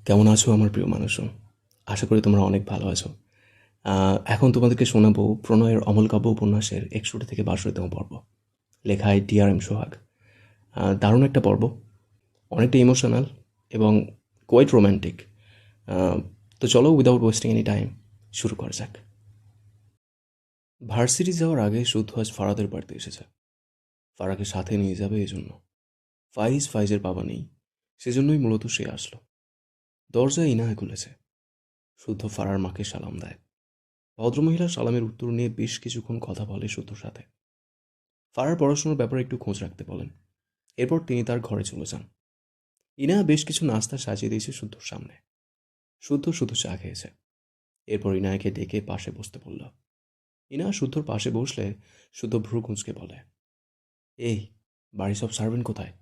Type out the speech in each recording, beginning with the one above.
কেমন আছো আমার প্রিয় মানুষজন? আশা করি তোমরা অনেক ভালো আছো। এখন তোমাদেরকে শোনাবো প্রণয়ের অমলকাব্য উপন্যাসের 61 থেকে 62তম পর্ব, লেখায় DRM সোহাগ। দারুণ একটা পর্ব, অনেকটা ইমোশনাল এবং কোয়াইট রোম্যান্টিক। তো চলো, উইদাউট ওয়েস্টিং এনি টাইম শুরু করা যাক। ভার্সিটি যাওয়ার আগে শুদ্ধ আজ ফারাদের বাড়িতে এসেছে। ফারাকে সাথে নিয়ে যাবে এই জন্য। ফাইজের বাবা নেই, সেজন্যই মূলত সে আসলো। দরজা ইনায় খুলেছে। শুদ্ধ ফারার মাকে সালাম দেয়। ভদ্রমহিলা সালামের উত্তর নিয়ে বেশ কিছুক্ষণ কথা বলে শুদ্ধর সাথে। ফারার পড়াশোনার ব্যাপারে একটু খোঁজ রাখতে বলেন। এরপর তিনি তার ঘরে চলে যান। ইনা বেশ কিছু নাস্তা সাজিয়ে দিয়েছে শুদ্ধর সামনে। শুদ্ধ শুধু চা খেয়েছে। এরপর ইনায়কে ডেকে পাশে বসতে বলল। ইনা শুদ্ধর পাশে বসলে শুদ্ধ ভ্রু কুঁচকে বলে, এই, বাড়ির সব সার্ভেন্ট কোথায়?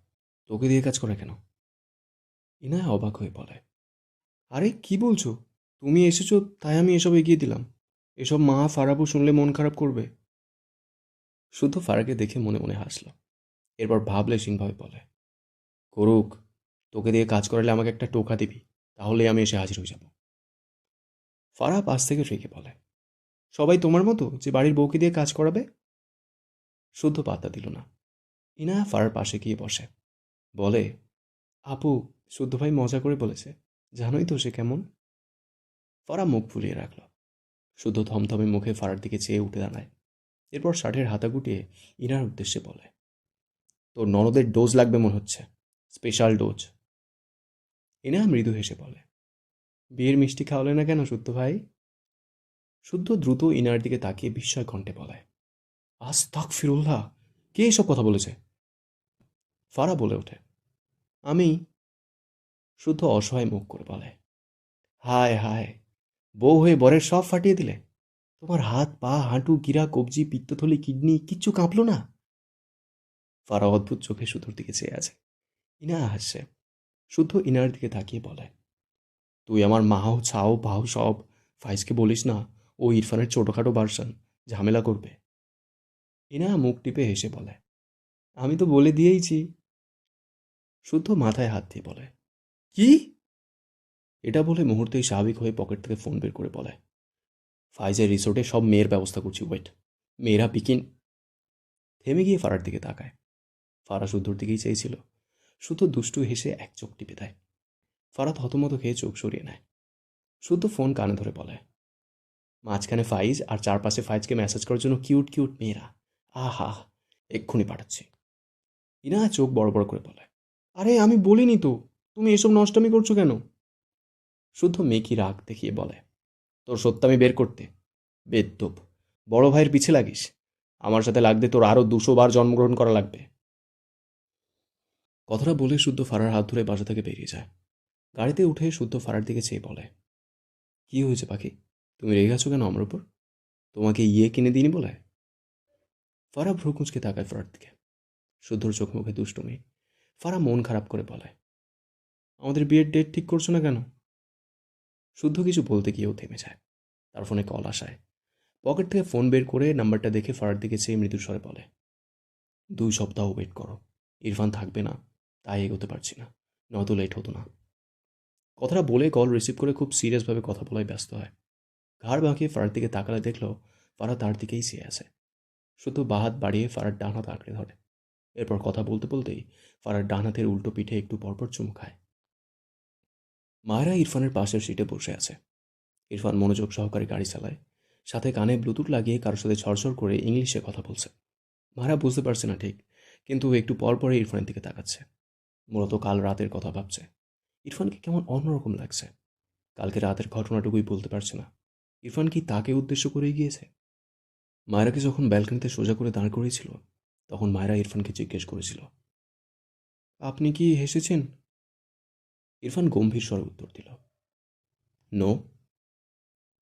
তোকে দিয়ে কাজ করে কেন? ইনায় অবাক হয়ে বলে, আরে কি বলছো? তুমি এসেছো তাই আমি এসব এগিয়ে দিলাম। এসব মা ফারাবু শুনলে মন খারাপ করবে। শুদ্ধ ফারাকে দেখে মনে মনে হাসল। এরপর ভাবলেশীনভাবে বলে, করুক, তোকে দিয়ে কাজ করালে আমাকে একটা টোকা দিবি, তাহলেই আমি এসে হাজির হয়ে যাব। ফারাহ পাশ থেকে রেগে বলে, সবাই তোমার মতো যে বাড়ির বউকে দিয়ে কাজ করাবে? শুদ্ধ পাত্তা দিল না। ইনা ফারার পাশে গিয়ে বসে। বলে, আপু, শুদ্ধ ভাই মজা করে বলেছে, জানোই তো সে কেমন। ফারাহ মুখ ফুলিয়ে রাখল। শুদ্ধ থমথমে মুখে ফারার দিকে চেয়ে উঠে দাঁড়ায়। এরপর শার্টের হাতা গুটিয়ে ইনার উদ্দেশ্যে বলে, তোর ননদের ডোজ লাগবে মনে হচ্ছে, স্পেশাল ডোজ। ইনা মৃদু হেসে বলে, বিয়ের মিষ্টি খাওয়ালে না কেন শুদ্ধ ভাই? শুদ্ধ দ্রুত ইনার দিকে তাকিয়ে বিস্ময় কণ্ঠে বলে, আস্তাগফিরুল্লাহ, কে এসব কথা বলেছে? ফারা বলে ওঠে, আমি। শুদ্ধ অসহায় মুখ করে বলে, হায় হায়, বউ হয়ে বরের সব ফাটিয়ে দিলে। তোমার হাত পা হাঁটু গিরা কবজি পিত্তথলি কিডনি কিচ্ছু কাঁপলো না? ফারা অদ্ভুত চোখে শুদ্ধর দিকে চেয়ে আছে। ইনা হাসছে। শুদ্ধ ইনার দিকে তাকিয়ে বলে, তুই আমার মাও ছাও পাও সব, ফাইজকে বলিস না, ও ইরফানের ছোটখাটো ভার্সন, ঝামেলা করবে। ইনা মুখ টিপে হেসে বলে, আমি তো বলে দিয়েইছি। শুদ্ধ মাথায় হাত দিয়ে বলে, কি? এটা বলে মুহূর্তেই স্বাভাবিক হয়ে পকেট থেকে ফোন বের করে বলে, ফাইজের রিসোর্টে সব মেয়ের ব্যবস্থা করছি, ওয়েট। মেয়েরা বিকিন। থেমে গিয়ে ফারার দিকে তাকায়। ফারা শুদ্ধর দিকেই চেয়েছিল। শুদ্ধ দুষ্টু হেসে এক চোখ টিপে দেয়। ফারা থতমত খেয়ে চোখ সরিয়ে নেয়। শুদ্ধ ফোন কানে ধরে বলে, মাঝখানে ফাইজ আর চারপাশে ফাইজকে মেসেজ করার জন্য কিউট কিউট মেয়েরা। আহা, এক্ষুনি পাঠাচ্ছি। ইনা চোখ বড় বড় করে বলে, আরে আমি বলিনি তো, তুমি এসব নষ্টামি করছো কেন? শুদ্ধ মেকি রাগ দেখিয়ে বলে, তোর সত্যামি বের করতে। বেদ্যপ, বড় ভাইয়ের পিছে লাগিস। আমার সাথে লাগতে তোর আরও 200 বার জন্মগ্রহণ করা লাগবে। কথাটা বলে শুদ্ধ ফারার হাত ধরে বাসা থেকে বেরিয়ে যায়। গাড়িতে উঠে শুদ্ধ ফারার দিকে চেয়ে বলে, কি হয়েছে পাখি, তুমি রেগে আছো কেন আমার উপর? তোমাকে কিনে দিইনি বলে? ফারা ভ্রু কুঁচকে তাকায় ফারার দিকে। শুদ্ধর চোখ মুখে দুষ্টুমি। ফারা মন খারাপ করে বলে, আমাদের বিয়ের ডেট ঠিক করছো না কেন? শুদ্ধ কিছু বলতে গিয়েও থেমে যায়। তার ফোনে কল আসায় পকেট থেকে ফোন বের করে নাম্বারটা দেখে ফারার দিকে চেয়ে মৃদু স্বরে বলে, 2 সপ্তাহ ওয়েট করো, ইরফান থাকবে না, তাই এগোতে পারছি না, নয়তো লেট হতো না। কথাটা বলে কল রিসিভ করে খুব সিরিয়াসভাবে কথা বলায় ব্যস্ত হয়। ঘাড় বাঁকিয়ে ফারার দিকে তাকালে দেখলো ফারা তার দিকেই চেয়ে আছে। শুধু বাহাত বাড়িয়ে ফারার ডান হাত আঁকড়ে ধরে। এরপর কথা বলতে বলতেই ফারার ডান হাতের উল্টো পিঠে একটু পরপর চুমু খায়। মায়েরা ইরফানের পাশের সিটে বসে আছে। ইরফান মনোযোগ সহকারে গাড়ি চালায়, সাথে কানে ব্লুটুথ লাগিয়ে কারোর সাথে ঝরঝর করে ইংলিশে কথা বলছে। মায়েরা বুঝতে পারছে না ঠিক, কিন্তু একটু পর পরে ইরফানের দিকে তাকাচ্ছে। মূলত কাল রাতের কথা ভাবছে। ইরফানকে কেমন অন্যরকম লাগছে। কালকে রাতের ঘটনাটুকুই বলতে পারছে না। ইরফান কি তাকে উদ্দেশ্য করেই গিয়েছে? মায়েরাকে যখন ব্যালকনিতে সোজা করে দাঁড় করিয়েছিল, তখন মায়েরা ইরফানকে জিজ্ঞেস করেছিল, আপনি কি হেসেছেন? ইরফান গম্ভীর স্বরে উত্তর দিল, নো।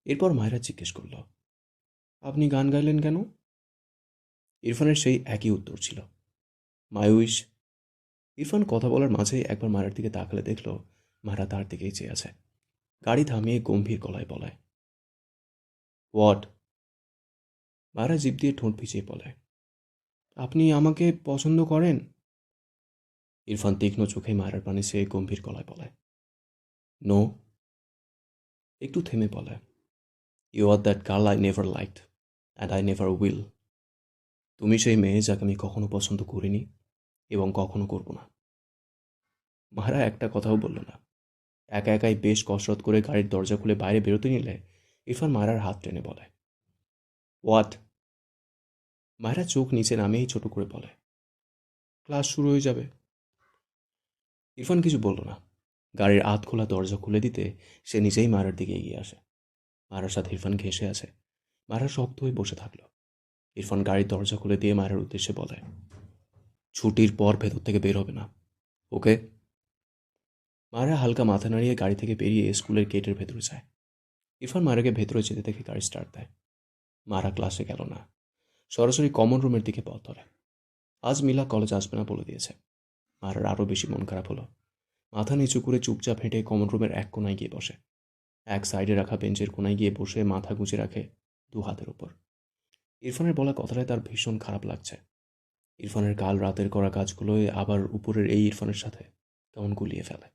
এরপর মায়েরা জিজ্ঞেস করল, আপনি গান গাইলেন কেন? ইরফানের সেই একই উত্তর ছিল, মাই উইশ। ইরফান কথা বলার মাঝেই একবার মায়ের দিকে তাকালে দেখল মায়েরা তার দিকেই চেয়ে আছে। গাড়ি থামিয়ে গম্ভীর গলায় বলে, হোয়াট? মায়েরা জিভ দিয়ে ঠোঁট ভিজিয়ে বলে, আপনি আমাকে পছন্দ করেন? ইরফান তীক্ষ্ণ চোখে মায়ের পানে চেয়ে গম্ভীর গলায় বলে, নো। একটু থেমে বলে, you are that girl I never liked and I never will. তুমি সেই মেয়ে যাকে আমি কখনো পছন্দ করিনি এবং কখনো করব না। মায়েরা একটা কথাও বলল না। একা একাই বেশ কসরত করে গাড়ির দরজা খুলে বাইরে বেরোতে নিলে ইরফান মায়েরার হাত টেনে বলে, হোয়াট? মায়েরা চোখ নিচে নামিয়েই ছোট করে বলে, ক্লাস শুরু হয়ে যাবে। ইরফান কিছু বলল না। গাড়ির আধ খোলা দরজা খুলে দিতে সে নিজেই মায়েরার দিকে এগিয়ে আসে। মায়েরার সাথে ইরফান ঘেঁষে আছে। মায়েরা শক্ত হয়ে বসে থাকলো। ইরফান গাড়ির দরজা খুলে দিয়ে মায়েরার উদ্দেশ্যে বলে, ছুটির পর ভেতর থেকে বের হবে না, ওকে? মায়েরা হালকা মাথা নাড়িয়ে গাড়ি থেকে বেরিয়ে স্কুলের গেটের ভেতরে যায়। ইরফান মায়েরাকে ভেতরে যেতে দেখে গাড়ি স্টার্ট দেয়। মারা ক্লাসে গেল না, সরাসরি কমন রুমের দিকে পথ ধরে। আজ মিলা কলেজ আসবে না বলে দিয়েছে। মারার আরও বেশি মন খারাপ হলো। মাথা নিচু করে চুপচাপ হেঁটে কমন রুমের এক কোনায় গিয়ে বসে। এক সাইডে রাখা বেঞ্চের কোনায় গিয়ে বসে মাথা গুঁজে রাখে দু হাতের ওপর। ইরফানের বলা কথাটায় তার ভীষণ খারাপ লাগছে। ইরফানের কাল রাতের করা কাজগুলোই আবার উপরের এই ইরফানের সাথে কেমন গুলিয়ে ফেলে।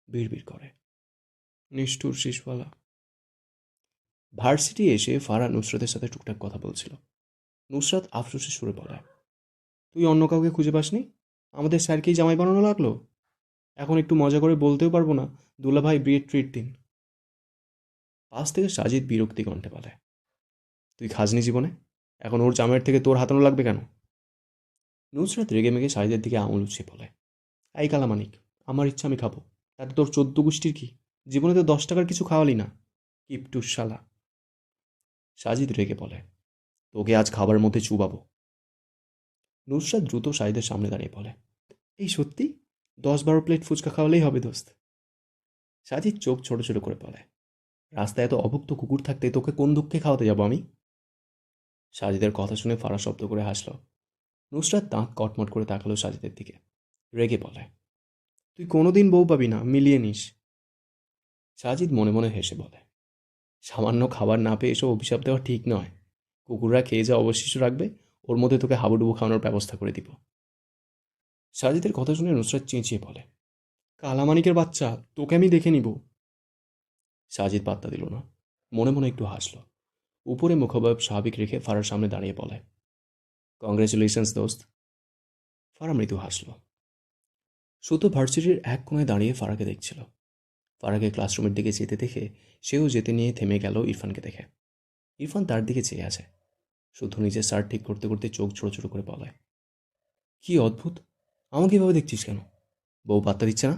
বিড়বিড় করে, নিষ্ঠুর শিশওয়ালা। ভার্সিটি এসে ফারা নুসরাতের সাথে টুকটাক কথা বলছিল। নুসরাত আফসোসের সুরে বলে, তুই অন্য কাউকে খুঁজে পাসনি? আমাদের স্যারকেই জামাই বানানো লাগলো। এখন একটু মজা করে বলতেও পারবো না দুলাভাই বিয়ের ট্রিট দিন। পাশ থেকে সাজিদ বিরক্তি কণ্ঠে বলে, তুই খাসনি জীবনে, এখন ওর জামাইয়ের থেকে তোর হাতানো লাগবে কেন? নুসরাত রেগে মেগে সাজিদের দিকে আঙুল উঠিয়ে বলে, এই কালামানিক, আমার ইচ্ছা আমি খাবো, তাতে তোর 14 গোষ্ঠীর কি? জীবনে তো 10 টাকার কিছু খাওয়ালি না, কিপটুস শালা। সাজিদ রেগে বলে, তোকে আজ খাবার মধ্যে চুবাবো। নুসরাত দ্রুত সাজিদের সামনে দাঁড়িয়ে বলে, এই সত্যি? 10-12 প্লেট ফুচকা খাওয়ালেই হবে দোস্ত। সাজিদ চোখ ছোট ছোট করে বলে, রাস্তায় এত অভুক্ত কুকুর থাকতে তোকে কোন দুঃখে খাওয়াতে যাবো আমি? সাজিদের কথা শুনে ফাড়া শব্দ করে হাসল। নুসরাত দাঁত কটমট করে তাকালো সাজিদের দিকে। রেগে বলে, তুই কোনোদিন বউ পাবি না, মিলিয়ে নিস। সাজিদ মনে মনে হেসে বলে, সামান্য খাবার না পেয়ে এসব অভিশাপ দেওয়া ঠিক নয়। কুকুররা খেয়ে যা অবশিষ্ট রাখবে ওর মধ্যে তোকে হাবুডুবু খাওয়ানোর ব্যবস্থা করে দিব। সাজিদের কথা শুনে নুসরাত চেঁচিয়ে বলে, কালামানিকের বাচ্চা, তোকে আমি দেখে নিব। সাজিদ পাত্তা দিল না, মনে মনে একটু হাসল। উপরে মুখভাব স্বাভাবিক রেখে ফারার সামনে দাঁড়িয়ে বলে, কংগ্রেচুলেশনস দোস্ত। ফারা মৃদু হাসল। সুতো ভার্সিটির এক কোণায় দাঁড়িয়ে ফারাকে দেখছিল। ফারাকে ক্লাসরুমের দিকে যেতে দেখে সেও যেতে নিয়ে থেমে গেল ইরফানকে দেখে। ইরফান তার দিকে চেয়ে আছে। শুধু নিজের শার্ট ঠিক করতে করতে চোখ ছোট ছোট করে বলে, কি অদ্ভুত, আমাকে এভাবে দেখছিস কেন? বউ পাত্তা দিচ্ছে না?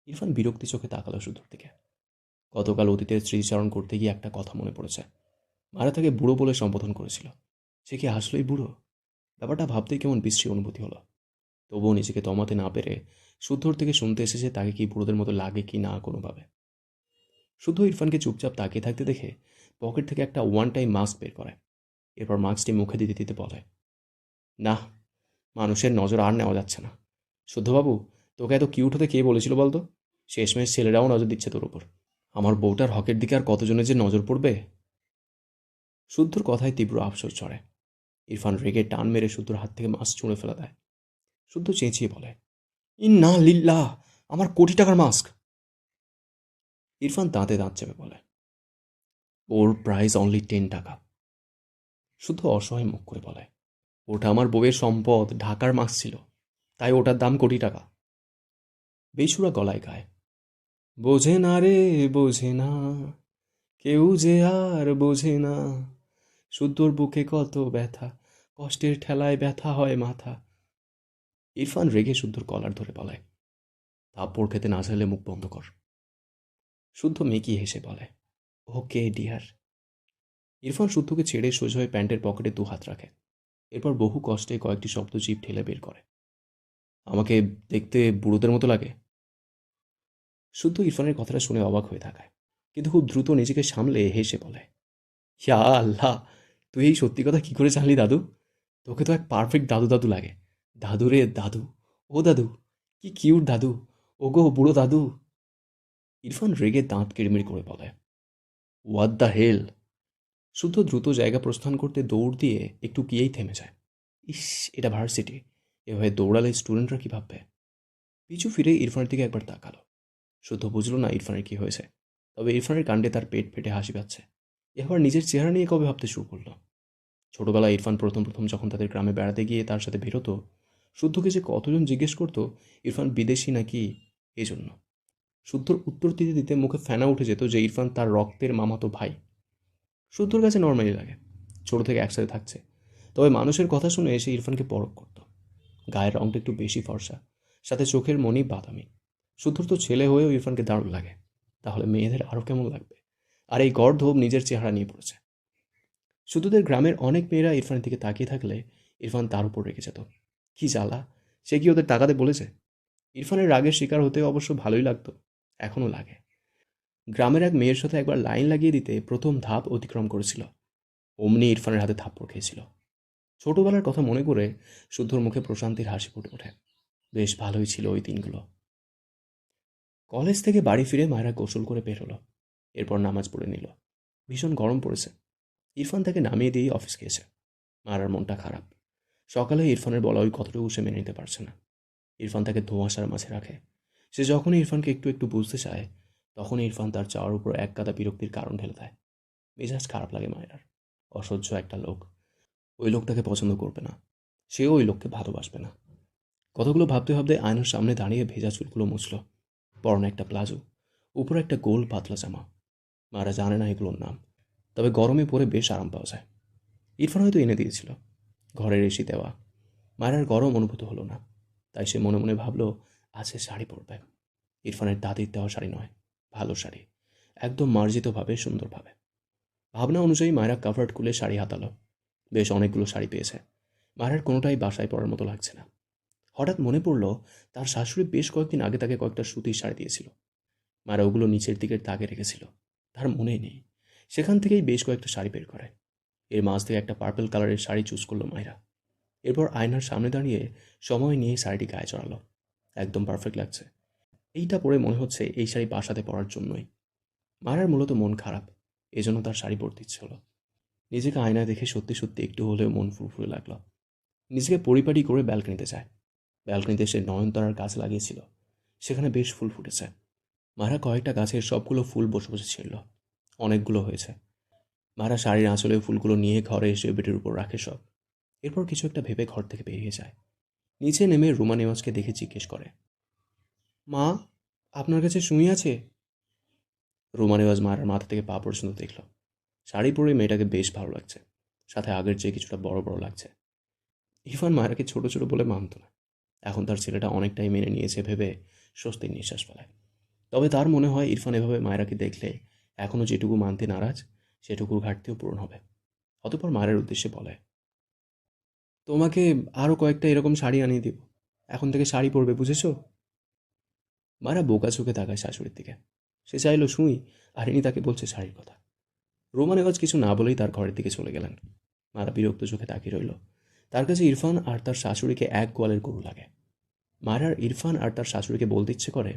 ইরফান বিরক্তি চোখে তাকালো শুধুর দিকে। গতকাল অতীতের স্মৃতিচারণ করতে গিয়ে একটা কথা মনে পড়েছে। মারা তাকে বুড়ো বলে সম্বোধন করেছিল। সে কি আসলেই বুড়ো? ব্যাপারটা ভাবতেই কেমন বিশ্রী অনুভূতি হলো। তবুও নিজেকে দমাতে না পেরে শুদ্ধর থেকে শুনতে এসেছে তাকে কি বুড়োদের মতো লাগে কি না কোনোভাবে। শুদ্ধ ইরফানকে চুপচাপ তাকিয়ে থাকতে দেখে পকেট থেকে একটা ওয়ান টাইম মাস্ক বের করে। এরপর মাস্কটি মুখে দিতে দিতে বলে, না, মানুষের নজর আর নেওয়া যাচ্ছে না। শুদ্ধবাবু, তোকে এত কিউট হতে কে বলেছিল বলতো? শেষমেশ ছেলেরাও নজর দিচ্ছে তোর উপর। আমার বউটার হকের দিকে আর কতজনের যে নজর পড়বে। শুদ্ধর কথায় তীব্র আফসোস চড়ে। ইরফান রেগে টান মেরে শুদ্ধর হাত থেকে মাস্ক ছুঁড়ে ফেলে দেয়। শুদ্ধ চেঁচিয়ে বলে, না লিল্লাহ, আমার কোটি টাকার মাস্ক। ইরফান দাঁতে দাঁত চেপে বলে, ওর প্রাইস অনলি 10 টাকা। শুদ্ধ অসহায় মুখ করে বলে, ওটা আমার বউয়ের সম্পদ, ঢাকার মাস্ক ছিল, তাই ওটার দাম কোটি টাকা। বেসুরা গলায় গায়, বোঝে না রে, বোঝে না, কেউ যে আর বোঝে না, শুদ্ধর বুকে কত ব্যথা, কষ্টের ঠেলায় ব্যথা হয় মাথা। ইরফান রেগে শুদ্ধর কলার ধরে বলায়, থাপ্পড় খেতে না চাইলে মুখ বন্ধ কর। শুদ্ধ মেকি হেসে বলে, ওকে ডিয়ার। ইরফান শুদ্ধকে ছেড়ে সোজা হয়ে প্যান্টের পকেটে 2 হাত রাখে। এরপর বহু কষ্টে কয়েকটি শব্দ জিভ ঠেলে বের করে, আমাকে দেখতে বুড়োদের মতো লাগে। শুদ্ধ ইরফানের কথাটা শুনে অবাক হয়ে থাকায়, কিন্তু খুব দ্রুত নিজেকে সামলে হেসে বলে, ইয়া আল্লাহ, তুই এই সত্যি কথা কি করে জানলি দাদু? তোকে তো এক পারফেক্ট দাদু দাদু লাগে। দাদু রে দাদু, ও দাদু, কি কিউট দাদু, ও গো বুড়ো দাদু। ইরফান রেগে দাঁত কিড়মিড় করে বলে, হোয়াট দ্য হেল। শুদ্ধ দ্রুত জায়গা প্রস্থান করতে দৌড় দিয়ে একটু গিয়েই থেমে যায়। ইস, এটা ভার্সিটি, এভাবে দৌড়ালে স্টুডেন্টরা কি ভাববে? পিছু ফিরে ইরফানের দিকে একবার তাকালো। শুদ্ধ বুঝল না ইরফানের কী হয়েছে, তবে ইরফানের কাণ্ডে তার পেট ফেটে হাসি পাচ্ছে। এবার নিজের চেহারা নিয়ে কবে ভাবতে শুরু করলো। ছোটবেলায় ইরফান প্রথম প্রথম যখন তাদের গ্রামে বেড়াতে গিয়ে তার সাথে বেরোতো, শুদ্ধকে যে কতজন জিজ্ঞেস করতো ইরফান বিদেশি নাকি, এই জন্য শুদ্ধর উত্তর দিতে দিতে মুখে ফেনা উঠে যেত যে ইরফান তার রক্তের মামাতো ভাই। শুদ্ধর কাছে নর্মালি লাগে, ছোট থেকে একসাথে থাকছে, তবে মানুষের কথা শুনে এসে ইরফানকে পরখ করত। গায়ের রঙটা একটু বেশি ফর্সা, সাথে চোখের মনি বাদামি। শুদ্ধর তো ছেলে হয়েও ইরফানকে দারুণ লাগে, তাহলে মেয়েদের আরও কেমন লাগবে। আর এই গর্ধব নিজের চেহারা নিয়ে পড়েছে। শুদ্ধদের গ্রামের অনেক মেয়েরা ইরফানের দিকে তাকিয়ে থাকলে ইরফান তার উপর রেখে যেত। কি জ্বালা, সে কি ওদের তাকাতে বলেছে? ইরফানের রাগের শিকার হতে অবশ্য ভালোই লাগতো, এখনও লাগে। গ্রামের এক মেয়ের সাথে একবার লাইন লাগিয়ে দিতে প্রথম ধাপ অতিক্রম করেছিল, অমনি ইরফানের হাতে থাপ্পড় খেয়েছিল। ছোটবেলার কথা মনে করে শুদ্ধর মুখে প্রশান্তির হাসি ফুটে ওঠে। বেশ ভালোই ছিল ওই দিনগুলো। কলেজ থেকে বাড়ি ফিরে মায়েরা গোসল করে বের হলো, এরপর নামাজ পড়ে নিল। ভীষণ গরম পড়েছে। ইরফান তাকে নামিয়ে দিয়ে অফিস গিয়েছে। মারার মনটা খারাপ। সকালে ইরফানের বলা ওই কথাটুকু সে মেনে নিতে পারছে না। ইরফান তাকে ধোঁয়াশার মাঝে রাখে। সে যখনই ইরফানকে একটু একটু বুঝতে চায়, তখনই ইরফান তার চাওয়ার উপর এক গাদা বিরক্তির কারণ ঢেলে দেয়। মেজাজ খারাপ লাগে মায়েরার। অসহ্য একটা লোক, ওই লোকটাকে পছন্দ করবে না, সেও ওই লোককে ভালোবাসবে না। কতগুলো ভাবতে ভাবতে আয়নার সামনে দাঁড়িয়ে ভেজা চুলগুলো মুছল। পরনে একটা প্লাজো, উপরে একটা গোল পাতলা জামা। মারা জানে না এগুলোর নাম, তবে গরমে পরে বেশ আরাম পাওয়া যায়। ইরফান হয়তো এনে দিয়েছিল, ঘরের এসি দেওয়া। মায়ের গরম অনুভূত হলো না, তাই সে মনে মনে ভাবল আজকে শাড়ি পরবে। ইরফানের দাদির দেওয়া শাড়ি নয়, ভালো শাড়ি, একদম মার্জিতভাবে সুন্দরভাবে। ভাবনা অনুযায়ী মায়েরা কাভার্ড খুলে শাড়ি হাতালো। বেশ অনেকগুলো শাড়ি পেয়েছে। মায়ের কোনোটাই বাসায় পরার মতো লাগছে না। হঠাৎ মনে পড়ল তার শাশুড়ি বেশ কয়েকদিন আগে তাকে কয়েকটা সুতির শাড়ি দিয়েছিল। মায়েরা ওগুলো নিচের দিকের তাকে রেখেছিল, তার মনেই নেই। সেখান থেকেই বেশ কয়েকটা শাড়ি বের করে। এর মাঝ থেকে একটা পার্পল কালারের শাড়ি চুজ করলো মায়েরা। এরপর আয়নার সামনে দাঁড়িয়ে সময় নিয়ে শাড়িটি গায়ে চড়ালো। একদম পারফেক্ট লাগছে। এইটা পরে মনে হচ্ছে এই শাড়ি বাসাতে পরার জন্যই। মায়ের মূলত মন খারাপ, এজন্য তার শাড়ি পরতে ইচ্ছে হলো। নিজেকে আয়নায় দেখে সত্যি সত্যি একটু হলেও মন ফুরফুরে লাগলো। নিজেকে পরিপাটি করে ব্যালকনিতে যায়। ব্যালকনিতে সে নয়নতারার গাছ লাগিয়েছিল, সেখানে বেশ ফুল ফুটেছে। মারা কয়েকটা গাছের সবগুলো ফুল বসে বসে ছিঁড়ল। অনেকগুলো হয়েছে। মারা শাড়ির আঁচলে ফুলগুলো নিয়ে ঘরে এসে বেডের উপর রাখে সব। এরপর কিছু একটা ভেবে ঘর থেকে বেরিয়ে যায়। নিচে নেমে রুমা নেওয়াজকে দেখে জিজ্ঞেস করে, মা, আপনার কাছে সুই আছে? রুমা নেওয়াজ মারার মাথা থেকে পা পর্যন্ত দেখল। শাড়ি পরে মেয়েটাকে বেশ ভালো লাগছে, সাথে আগের চেয়ে কিছুটা বড় বড় লাগছে। ইরফান মায়েরাকে ছোট ছোট বলে মানত না, এখন তার ছেলেটা অনেকটাই মেনে নিয়েছে ভেবে স্বস্তির নিঃশ্বাস ফেলায়। তবে তার মনে হয় ইরফান এভাবে মায়েরাকে দেখলে এখনও যেটুকু মানতে নারাজ, সেটুকুর ঘাটতিও পূরণ হবে। অতঃপর মায়ের উদ্দেশ্যে বলে, তোমাকে আরও কয়েকটা এরকম শাড়ি আনিয়ে দিব, এখন থেকে শাড়ি পরবে, বুঝেছ? মারা বোকা চোখে তাকায় শাশুড়ির দিকে। সে চাইল শুই, আর ইনি তাকে বলছে শাড়ির কথা। রোমান এওয়াজ কিছু না বলেই তার ঘরের দিকে চলে গেলেন। মারা বিরক্ত চোখে তাকিয়ে রইল। তার কাছে ইরফান আর তার শাশুড়িকে এক গোয়ালের গরু লাগে। মারার ইরফান আর তার শাশুড়িকে বলতে ইচ্ছে করে,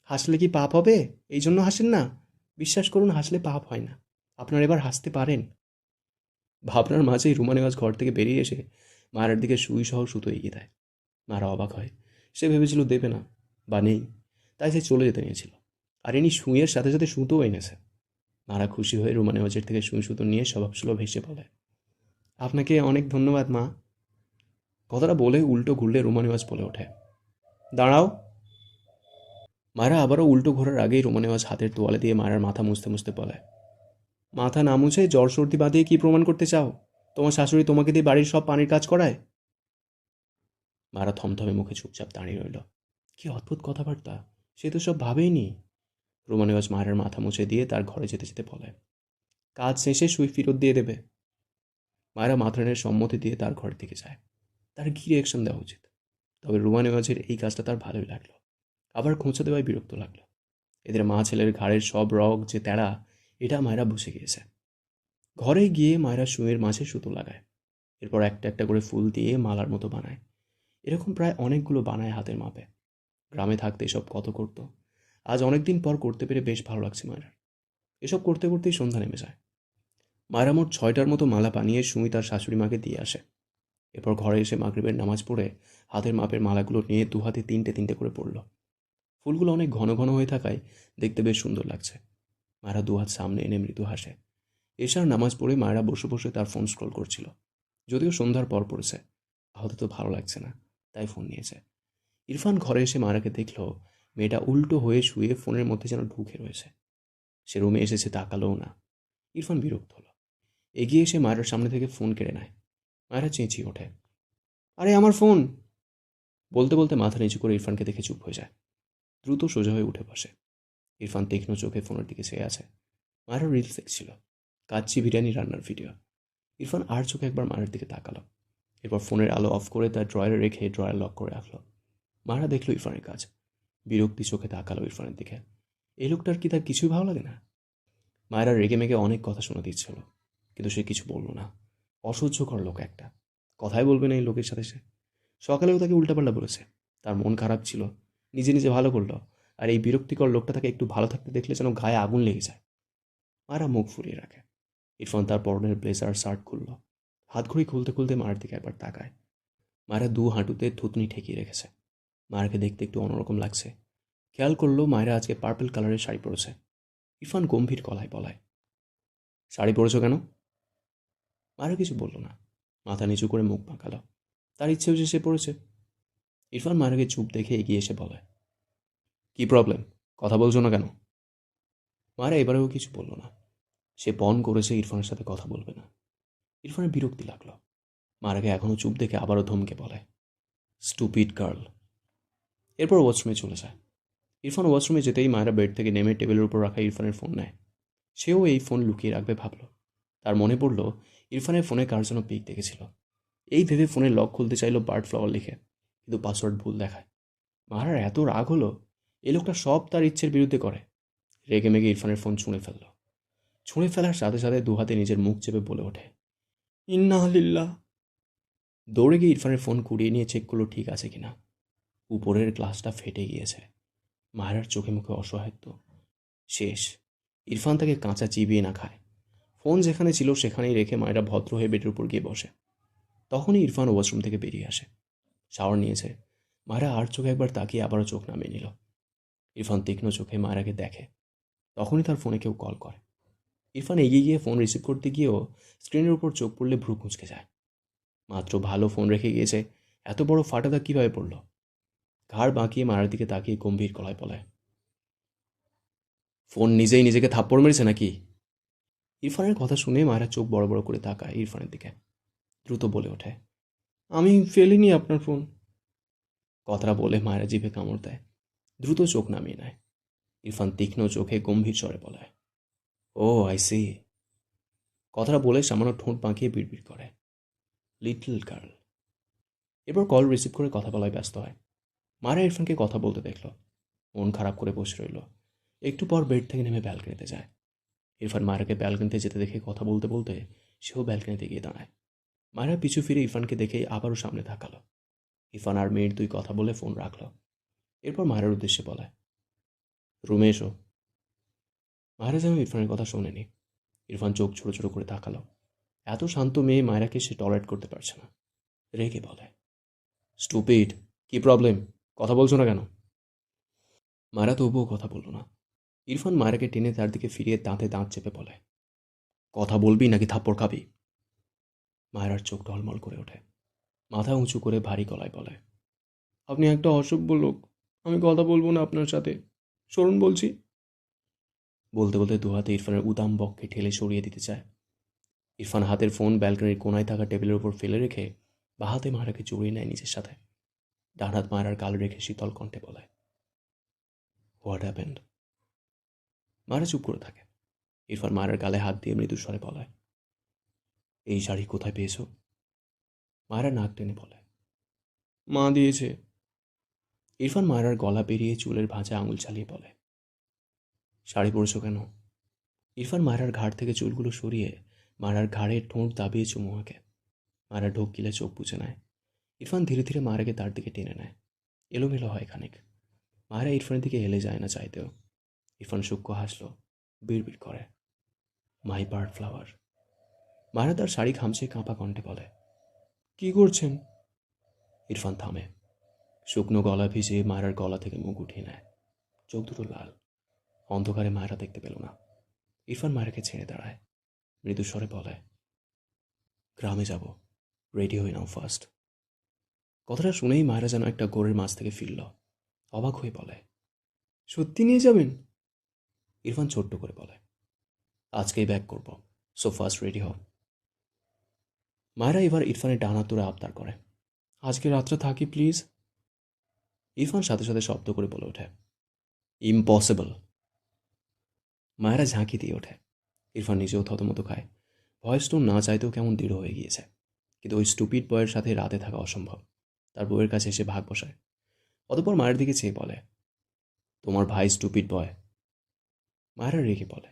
হাসলে কি পাপ হবে? এই জন্য হাসেন না? বিশ্বাস করুন, হাসলে পাপ হয় না। আপনার এবার হাসতে পারেন। ভাবনার মাঝেই রুমা নেওয়াজ ঘর থেকে বেরিয়ে এসে মারার দিকে সুই সহ সুতো এগিয়ে দেয়। মারা অবাক হয়। সে ভেবেছিল দেবে না বা নেই, তাই সে চলে যেতে নিয়েছিল। আর ইনি সুইয়ের সাথে সাথে সুতোও এনেছে। মারা খুশি হয়ে রুমা নেওয়াজের থেকে সুই সুতো নিয়ে স্বভাবসুলভ হেসে বলে, আপনাকে অনেক ধন্যবাদ মা। কথাটা বলে উল্টো ঘুরলে রুমা নেওয়াজ বলে ওঠে, দাঁড়াও। মায়েরা আবারও উল্টো ঘোরার আগেই রুমা নেওয়াজ হাতের তোয়ালে দিয়ে মায়ের মাথা মুছতে মুছতে বলে, মাথা না মুছে জ্বর সর্দি বাঁধিয়ে কি প্রমাণ করতে চাও? তোমার শাশুড়ি তোমাকে দিয়ে বাড়ির সব পানির কাজ করায়? মারা থমথমে মুখে চুপচাপ দাঁড়িয়ে রইল। কি অদ্ভুত কথাবার্তা, সে তো সব ভাবেইনি। রুমা নেওয়াজ মায়ের মাথা মুছে দিয়ে তার ঘরে যেতে যেতে বলে, কাজ শেষে সুই ফেরত দিয়ে দেবে। মায়েরা মাথরানের সম্মতি দিয়ে তার ঘরের দিকে যায়। তার কি রিয়াকশন দেওয়া উচিত? তবে রুমা নেওয়াজের এই কাজটা তার ভালোই লাগলো। আবার খোঁচা দেওয়ায় বিরক্ত লাগলো। এদের মা ছেলের ঘাড়ের সব রগ যে তেড়া, এটা মায়েরা বুঝে গিয়েছে। ঘরে গিয়ে মায়েরা সুইয়ের মাঝে সুতো লাগায়। এরপর একটা একটা করে ফুল দিয়ে মালার মতো বানায়। এরকম প্রায় অনেকগুলো বানায় হাতের মাপে। গ্রামে থাকতে এসব কত করতো। আজ অনেকদিন পর করতে পেরে বেশ ভালো লাগছে মায়ের। এসব করতে করতেই সন্ধ্যা নেমে যায়। মায়েরা মোট 6টার মতো মালা বানিয়ে সুমি তার শাশুড়ি মাকে দিয়ে আসে। এরপর ঘরে এসে মাগরিবের নামাজ পড়ে হাতের মাপের মালাগুলো নিয়ে দু হাতে তিনটে তিনটে করে পড়ল। ফুলগুলো অনেক ঘন ঘন হয়ে থাকায় দেখতে বেশ সুন্দর লাগছে। মায়েরা দুহাত সামনে এনে মৃদু হাসে। এশার নামাজ পড়ে মায়েরা বসে বসে তার ফোন স্ক্রল করছিল। যদিও সন্ধ্যার পর পড়েছে, আহত তো ভালো লাগছে না, তাই ফোন নিয়েছে। ইরফান ঘরে এসে মায়েরাকে দেখল মেয়েটা উল্টো হয়ে শুয়ে ফোনের মধ্যে যেন ঢুকে রয়েছে। সে রুমে এসেছে, তাকালোও না। ইরফান বিরক্ত হলো, এগিয়ে এসে মায়েরার সামনে থেকে ফোন কেড়ে নেয়। মায়েরা চেঁচিয়ে ওঠে, আরে আমার ফোন! বলতে বলতে মাথা নিচু করে ইরফানকে দেখে চুপ হয়ে যায়। দ্রুত সোজা হয়ে উঠে বসে। ইরফান তীক্ষ্ণ চোখে ফোনের দিকে চেয়ে আছে। মায়েরা রিলস দেখছিল, কাচ্চি বিরিয়ানি রান্নার ভিডিও। ইরফান আর চোখে একবার মায়ের দিকে তাকালো, এরপর ফোনের আলো অফ করে তার ড্রয়ারে রেখে ড্রয়ার লক করে রাখলো। মায়েরা দেখলো ইরফানের কাজ, বিরক্তি চোখে তাকালো ইরফানের দিকে। এই লোকটার কি তার কিছুই ভালো লাগে না? মায়েরা রেগে মেগে অনেক কথা শোনা দিচ্ছিল, কিন্তু সে কিছু বলল না। অসহ্যকর লোক একটা, কথাই বলবে না এই লোকের সাথে সে। সকালেও তাকে উল্টাপাল্টা বলেছে, তার মন খারাপ ছিল, নিজে নিজে ভালো করলো। আর এই বিরক্তিকর লোকটা তাকে একটু ভালো থাকতে দেখলে যেন গায়ে আগুন লেগে যায়। মায়েরা মুখ ফুরিয়ে রাখে। ইরফান তার পরনের ব্লেজার শার্ট খুলল। হাতঘড়ি খুলতে খুলতে মায়ের দিকে একবার তাকায়। মায়েরা দু হাঁটুতে থুতনি ঠেকিয়ে রেখেছে। মায়েরকে দেখতে একটু অন্যরকম লাগছে। খেয়াল করলো মায়েরা আজকে পার্পল কালারের শাড়ি পরেছে। ইরফান গম্ভীর গলায় বলায়, শাড়ি পরেছো কেন? মায়েরা কিছু বলল না, মাথা নিচু করে মুখ বাঁকালো। তার ইচ্ছে হয়েছে সে পড়েছে। ইরফান মায়েরাকে চুপ দেখে এগিয়ে এসে বলে, কি প্রবলেম, কথা বলছো না কেন? মায়েরা এবারেও কিছু বলল না। সে পণ করেছে ইরফানের সাথে কথা বলবে না। ইরফানের বিরক্তি লাগলো। মায়েরাকে এখনও চুপ দেখে আবারও ধমকে বলে, স্টুপিড গার্ল। এরপর ওয়াশরুমে চলে যায়। ইরফান ওয়াশরুমে যেতেই মায়েরা বেড থেকে নেমে টেবিলের উপর রাখা ইরফানের ফোন নেয়। সেও এই ফোন লুকিয়ে রাখবে ভাবল। তার মনে পড়ল ইরফানের ফোনে কার যেন পিক দেখেছিল। এই ভেবে ফোনের লক খুলতে চাইল বার্ড ফ্লাওয়ার লিখে, কিন্তু পাসওয়ার্ড ভুল দেখায়। মারার এত রাগ হলো, এই লোকটা সব তার ইচ্ছের বিরুদ্ধে করে। রেগে মেগে ইরফানের ফোন ছুঁড়ে ফেলল। ছুঁড়ে ফেলার সাথে সাথে দুহাতে নিজের মুখ চেপে বলে ওঠে, ইন্না লিল্লাহ। দৌড়ে গিয়ে ইরফানের ফোন কুড়িয়ে নিয়ে চেক করলো ঠিক আছে কিনা। উপরের গ্লাসটা ফেটে গিয়েছে। মায়েরার চোখে মুখে অসহায়ত্ব। শেষ। ইরফান তাকে কাঁচা চিবিয়ে না খায়। ফোন যেখানে ছিল সেখানেই রেখে মায়েরা ভদ্র হয়ে বেডের উপর গিয়ে বসে। তখনই ইরফান ওয়াশরুম থেকে বেরিয়ে আসে। শাওয়ার নিয়েছে। মায়েরা আর চোখে একবার তাকিয়ে আবারও চোখ নামিয়ে নিল। ইরফান তীক্ষ্ণ চোখে মায়েরাকে দেখে। তখনই তার ফোনে কেউ কল করে। ইরফান এগিয়ে গিয়ে ফোন রিসিভ করতে গিয়েও স্ক্রিনের উপর চোখ পড়লে ভ্রু কুঁচকে যায়। মাত্র ভালো ফোন রেখে গিয়েছে, এত বড় ফাটা দাগ কীভাবে পড়ল? ঘাড় বাঁকিয়ে মায়ের দিকে তাকিয়ে গম্ভীর গলায় বলে, ফোন নিজেই নিজেকে থাপ্পড় মেরেছে নাকি? ইরফানের কথা শুনে মায়েরা চোখ বড় বড় করে তাকায় ইরফানের দিকে। দ্রুত বলে ওঠে, আমি ফেলিনি আপনার ফোন। কথাটা বলে মায়েরা জিভে কামড় দেয়। দ্রুত চোখ নামিয়ে নেয়। ইরফান তীক্ষ্ণ চোখে গম্ভীর স্বরে বলে, ও আই সি। কথাটা বলে সামান্য ঠোঁট বাঁকিয়ে বিড়বিড় করে, লিটল গার্ল। এরপর কল রিসিভ করে কথা বলায় ব্যস্ত হয়। মায়েরা ইরফানকে কথা বলতে দেখল। মন খারাপ করে বসে রইল। একটু পর বেড থেকে নেমে ব্যালকনিতে যায়। ইরফান মায়েরাকে ব্যালকনিতে যেতে দেখে কথা বলতে বলতে সেও ব্যালকনিতে গিয়ে দাঁড়ায়। মায়েরা পিছু ফিরে ইরফানকে দেখেই আবারও সামনে তাকালো। ইরফান আর মেয়ের দুই কথা বলে ফোন রাখল। এরপর মায়েরার উদ্দেশ্যে বলে, রুমে এসো। মায়েরা যেন ইরফানের কথা শোনেনি। ইরফান চোখ ছোট ছোট করে তাকালো। এত শান্ত মেয়ে মায়েরাকে সে টলারেট করতে পারছে না। রেগে বলে, স্টুপিড, কি প্রবলেম, কথা বলছো না কেন? মায়েরা তবুও কথা বলল না। ইরফান মায়েরাকে টেনে তার দিকে ফিরিয়ে দাঁতে দাঁত চেপে বলে, কথা বলবি নাকি থাপ্পড় খাবি? মায়েরার চোখ ঢলমল করে ওঠে। মাথা উঁচু করে ভারী গলায় বলে, আপনি একটা অসভ্য লোক, আমি কথা বলবো না আপনার সাথে, সরুন বলছি। বলতে বলতে দুহাতে ইরফানের উদাম বককে ঠেলে সরিয়ে দিতে চায়। ইরফান হাতের ফোন ব্যালকনির কোনায় থাকা টেবিলের উপর ফেলে রেখে বা হাতে মায়েরাকে জড়িয়ে নেয় নিজের সাথে। ডান হাত মায়েরার গালে রেখে শীতল কণ্ঠে বলে, হোয়াট হ্যাপেন্ড? মায়েরা চুপ করে থাকে। ইরফান মায়েরার গালে হাত দিয়ে মৃদু স্বরে বলে, এই শাড়ি কোথায় পেয়েছো? মায়েরা নাক টেনে বলে, মা দিয়েছে। ইরফান মায়েরার গলা পেরিয়ে চুলের ভাঁজে আঙুল চালিয়ে বলে, শাড়ি পরেছো কেন? ইরফান মায়েরার ঘাড় থেকে চুলগুলো সরিয়ে মায়েরার ঘাড়ে ঠোঁট দাবিয়ে চুমু আঁকে। মায়েরা ঢোক গিলে চোখ বুঝে নেয়। ইরফান ধীরে ধীরে মায়েরাকে তার দিকে টেনে নেয়। এলোমেলো হয় খানিক। মায়েরা ইরফানের দিকে এলে যায় না চাইতেও। ইরফান সূক্ষ্ম হাসলো, বিড়বিড় করে, মাই বার্ড ফ্লাওয়ার। মায়েরা তার শাড়ি খামছে কাঁপা কণ্ঠে বলে, কি করছেন? ইরফান থামে। শুকনো গলা ভিজে মায়েরার গলা থেকে মুখ উঠিয়ে নেয়। চোখ দুটো লাল। অন্ধকারে মায়েরা দেখতে পেল না। ইরফান মায়েরাকে ছেড়ে দাঁড়ায়। মৃদু স্বরে বলে, গ্রামে যাব, রেডি হয়ে নাও ফার্স্ট। কথাটা শুনেই মায়েরা যেন একটা গোরের মাছ থেকে ফিরল। অবাক হয়ে বলে, সত্যি নিয়ে যাবেন? ইরফান ছোট্ট করে বলে, আজকেই ব্যাক করব, সো ফার্স্ট রেডি হও। মায়েরা এবার ইরফানের ডানা তুলে আবদার করে, আজকে রাত্রে থাকি প্লিজ। ইরফান সাথে সাথে শব্দ করে বলে ওঠে, ইম্পসিবল। মায়েরা ঝাঁকি দিয়ে ওঠে। ইরফান নিজেও থতমতো খায়। ভয়েস টোন না চাইতেও কেমন দৃঢ় হয়ে গিয়েছে। কিন্তু ওই স্টুপিড বয়ের সাথে রাতে থাকা অসম্ভব। তার বউয়ের কাছে এসে ভাগ বসায়। অতঃপর মায়ের দিকে চেয়ে বলে, তোমার ভাই স্টুপিড বয়? মায়েরা রেগে বলে,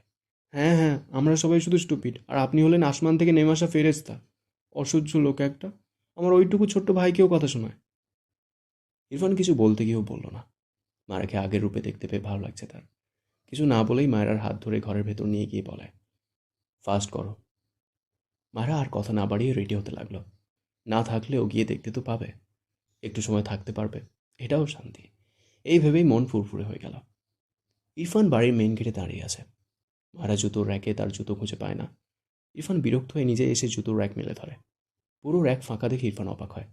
হ্যাঁ হ্যাঁ, আমরা সবাই শুধু স্টুপিড, আর আপনি হলেন আসমান থেকে নেমে আসা ফেরেশতা। অসহ্য লোক একটা। আমার ওইটুকু ছোট্ট ভাইকেও কথা শোনায়। ইরফান কিছু বলতে গিয়েও বলল না। মায়েরাকে আগের রূপে দেখতে পেয়ে ভালো লাগছে তার। কিছু না বলেই মায়েরার হাত ধরে ঘরের ভেতর নিয়ে গিয়ে বলে, ফাস্ট করো। মায়েরা আর কথা না বাড়িয়ে রেডি হতে লাগলো। না থাকলেও গিয়ে দেখতে তো পাবে, একটু সময় থাকতে পারবে, এটাও শান্তি। এই ভেবেই মন ফুরফুরে হয়ে গেল। ইরফান বাড়ির মেইন গেটে দাঁড়িয়ে আছে। মায়েরা জুতোর র্যাকে তার জুতো খুঁজে পায় না। ইরফান বিরক্ত হয়ে নিজে এসে জুতোর র্যাক মেলে ধরে। পুরো র্যাক ফাঁকা দেখে ইরফান অবাক হয়।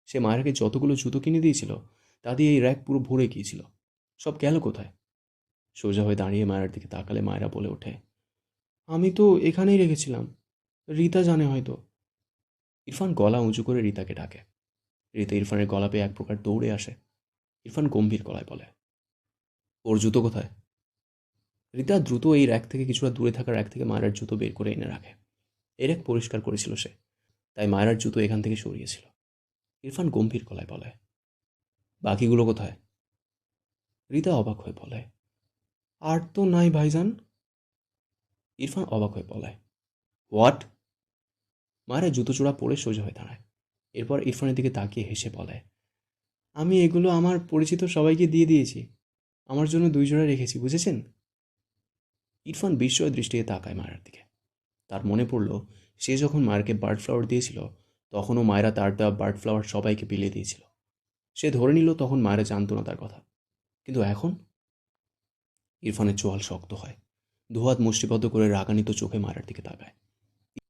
সে মায়েরাকে যতগুলো জুতো কিনে দিয়েছিল তা দিয়ে এই র্যাক পুরো ভরে গিয়েছিল। সব গেল কোথায়? সোজা হয়ে দাঁড়িয়ে মায়ের দিকে তাকালে মায়েরা বলে ওঠে, আমি তো এখানেই রেখেছিলাম, রীতা জানে হয়তো। ইরফান গলা উঁচু করে রীতাকে ডাকে। রীতা ইরফানের গলা পেয়ে এক প্রকার দৌড়ে আসে। ইরফান গম্ভীর গলায় বলে, ওর জুতো কোথায়? রীতা দ্রুত এই র্যাক থেকে কিছুটা দূরে থাকা র্যাক থেকে মায়েরার জুতো বের করে এনে রাখে। এই র্যাক পরিষ্কার করেছিল সে, তাই মায়েরার জুতো এখান থেকে সরিয়েছিল। ইরফান গম্ভীর গলায় বলে, বাকিগুলো কোথায়? রীতা অবাক হয়ে বলে, আর তো নাই ভাইজান। ইরফান অবাক হয়ে বলে, হোয়াট? মায়েরা জুতো চূড়া পরে সোজা হয়ে দাঁড়ায়। এরপর ইরফানের দিকে তাকিয়ে হেসে বলে, আমি এগুলো আমার পরিচিত সবাইকে দিয়ে দিয়েছি। আমার জন্য 2 জোড়া রেখেছি, বুঝেছেন? ইরফান বিস্ময় দৃষ্টিতে তাকায় মায়ের দিকে। তার মনে পড়ল, সে যখন মায়েরকে বার্ড ফ্লাওয়ার দিয়েছিল তখনও মায়েরা তার দেওয়া বার্ড ফ্লাওয়ার সবাইকে বিলিয়ে দিয়েছিল। সে ধরে নিল তখন মায়েরা জানতো না তার কথা। কিন্তু এখন ইরফানের চোয়াল শক্ত হয়। দুহাত মুষ্টিবদ্ধ করে রাগান্বিত চোখে মায়ের দিকে তাকায়।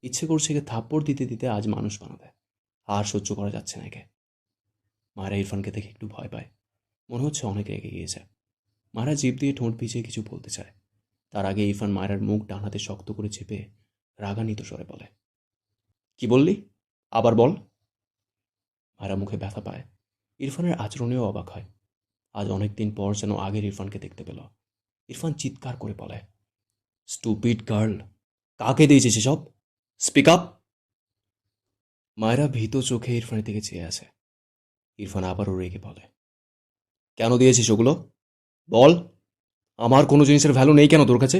ইচ্ছে করছে একে থাপ্পড় দিতে দিতে আজ মানুষ বানাতে। আর সহ্য করা যাচ্ছে না একে। মায়েরা ইরফানকে দেখে একটু ভয় পায়। মনে হচ্ছে অনেক রেগে গিয়েছে। মায়েরা জিভ দিয়ে ঠোঁট ভিজিয়ে কিছু বলতে চায়। তার আগে ইরফান মায়েরার মুখ ডান হাতে শক্ত করে চেপে রাগান্বিত স্বরে বলে, কি বললি? আবার বল। মায়েরা মুখে ব্যথা পায়। ইরফানের আচরণেও অবাক হয়। আজ অনেক দিন পর যেন আগের ইরফানকে দেখতে পেল। ইরফান চিৎকার করে বলে, স্টুপিড গার্ল, কাকে দিয়েছিস এসব? Speak up. মায়েরা ভীত চোখে ইরফানের দিকে চেয়ে আছে। ইরফান আবারও রেগে বলে, কেন দিয়েছিস ওগুলো? বল। আমার কোনো জিনিসের ভ্যালু নেই কেন তোর কাছে?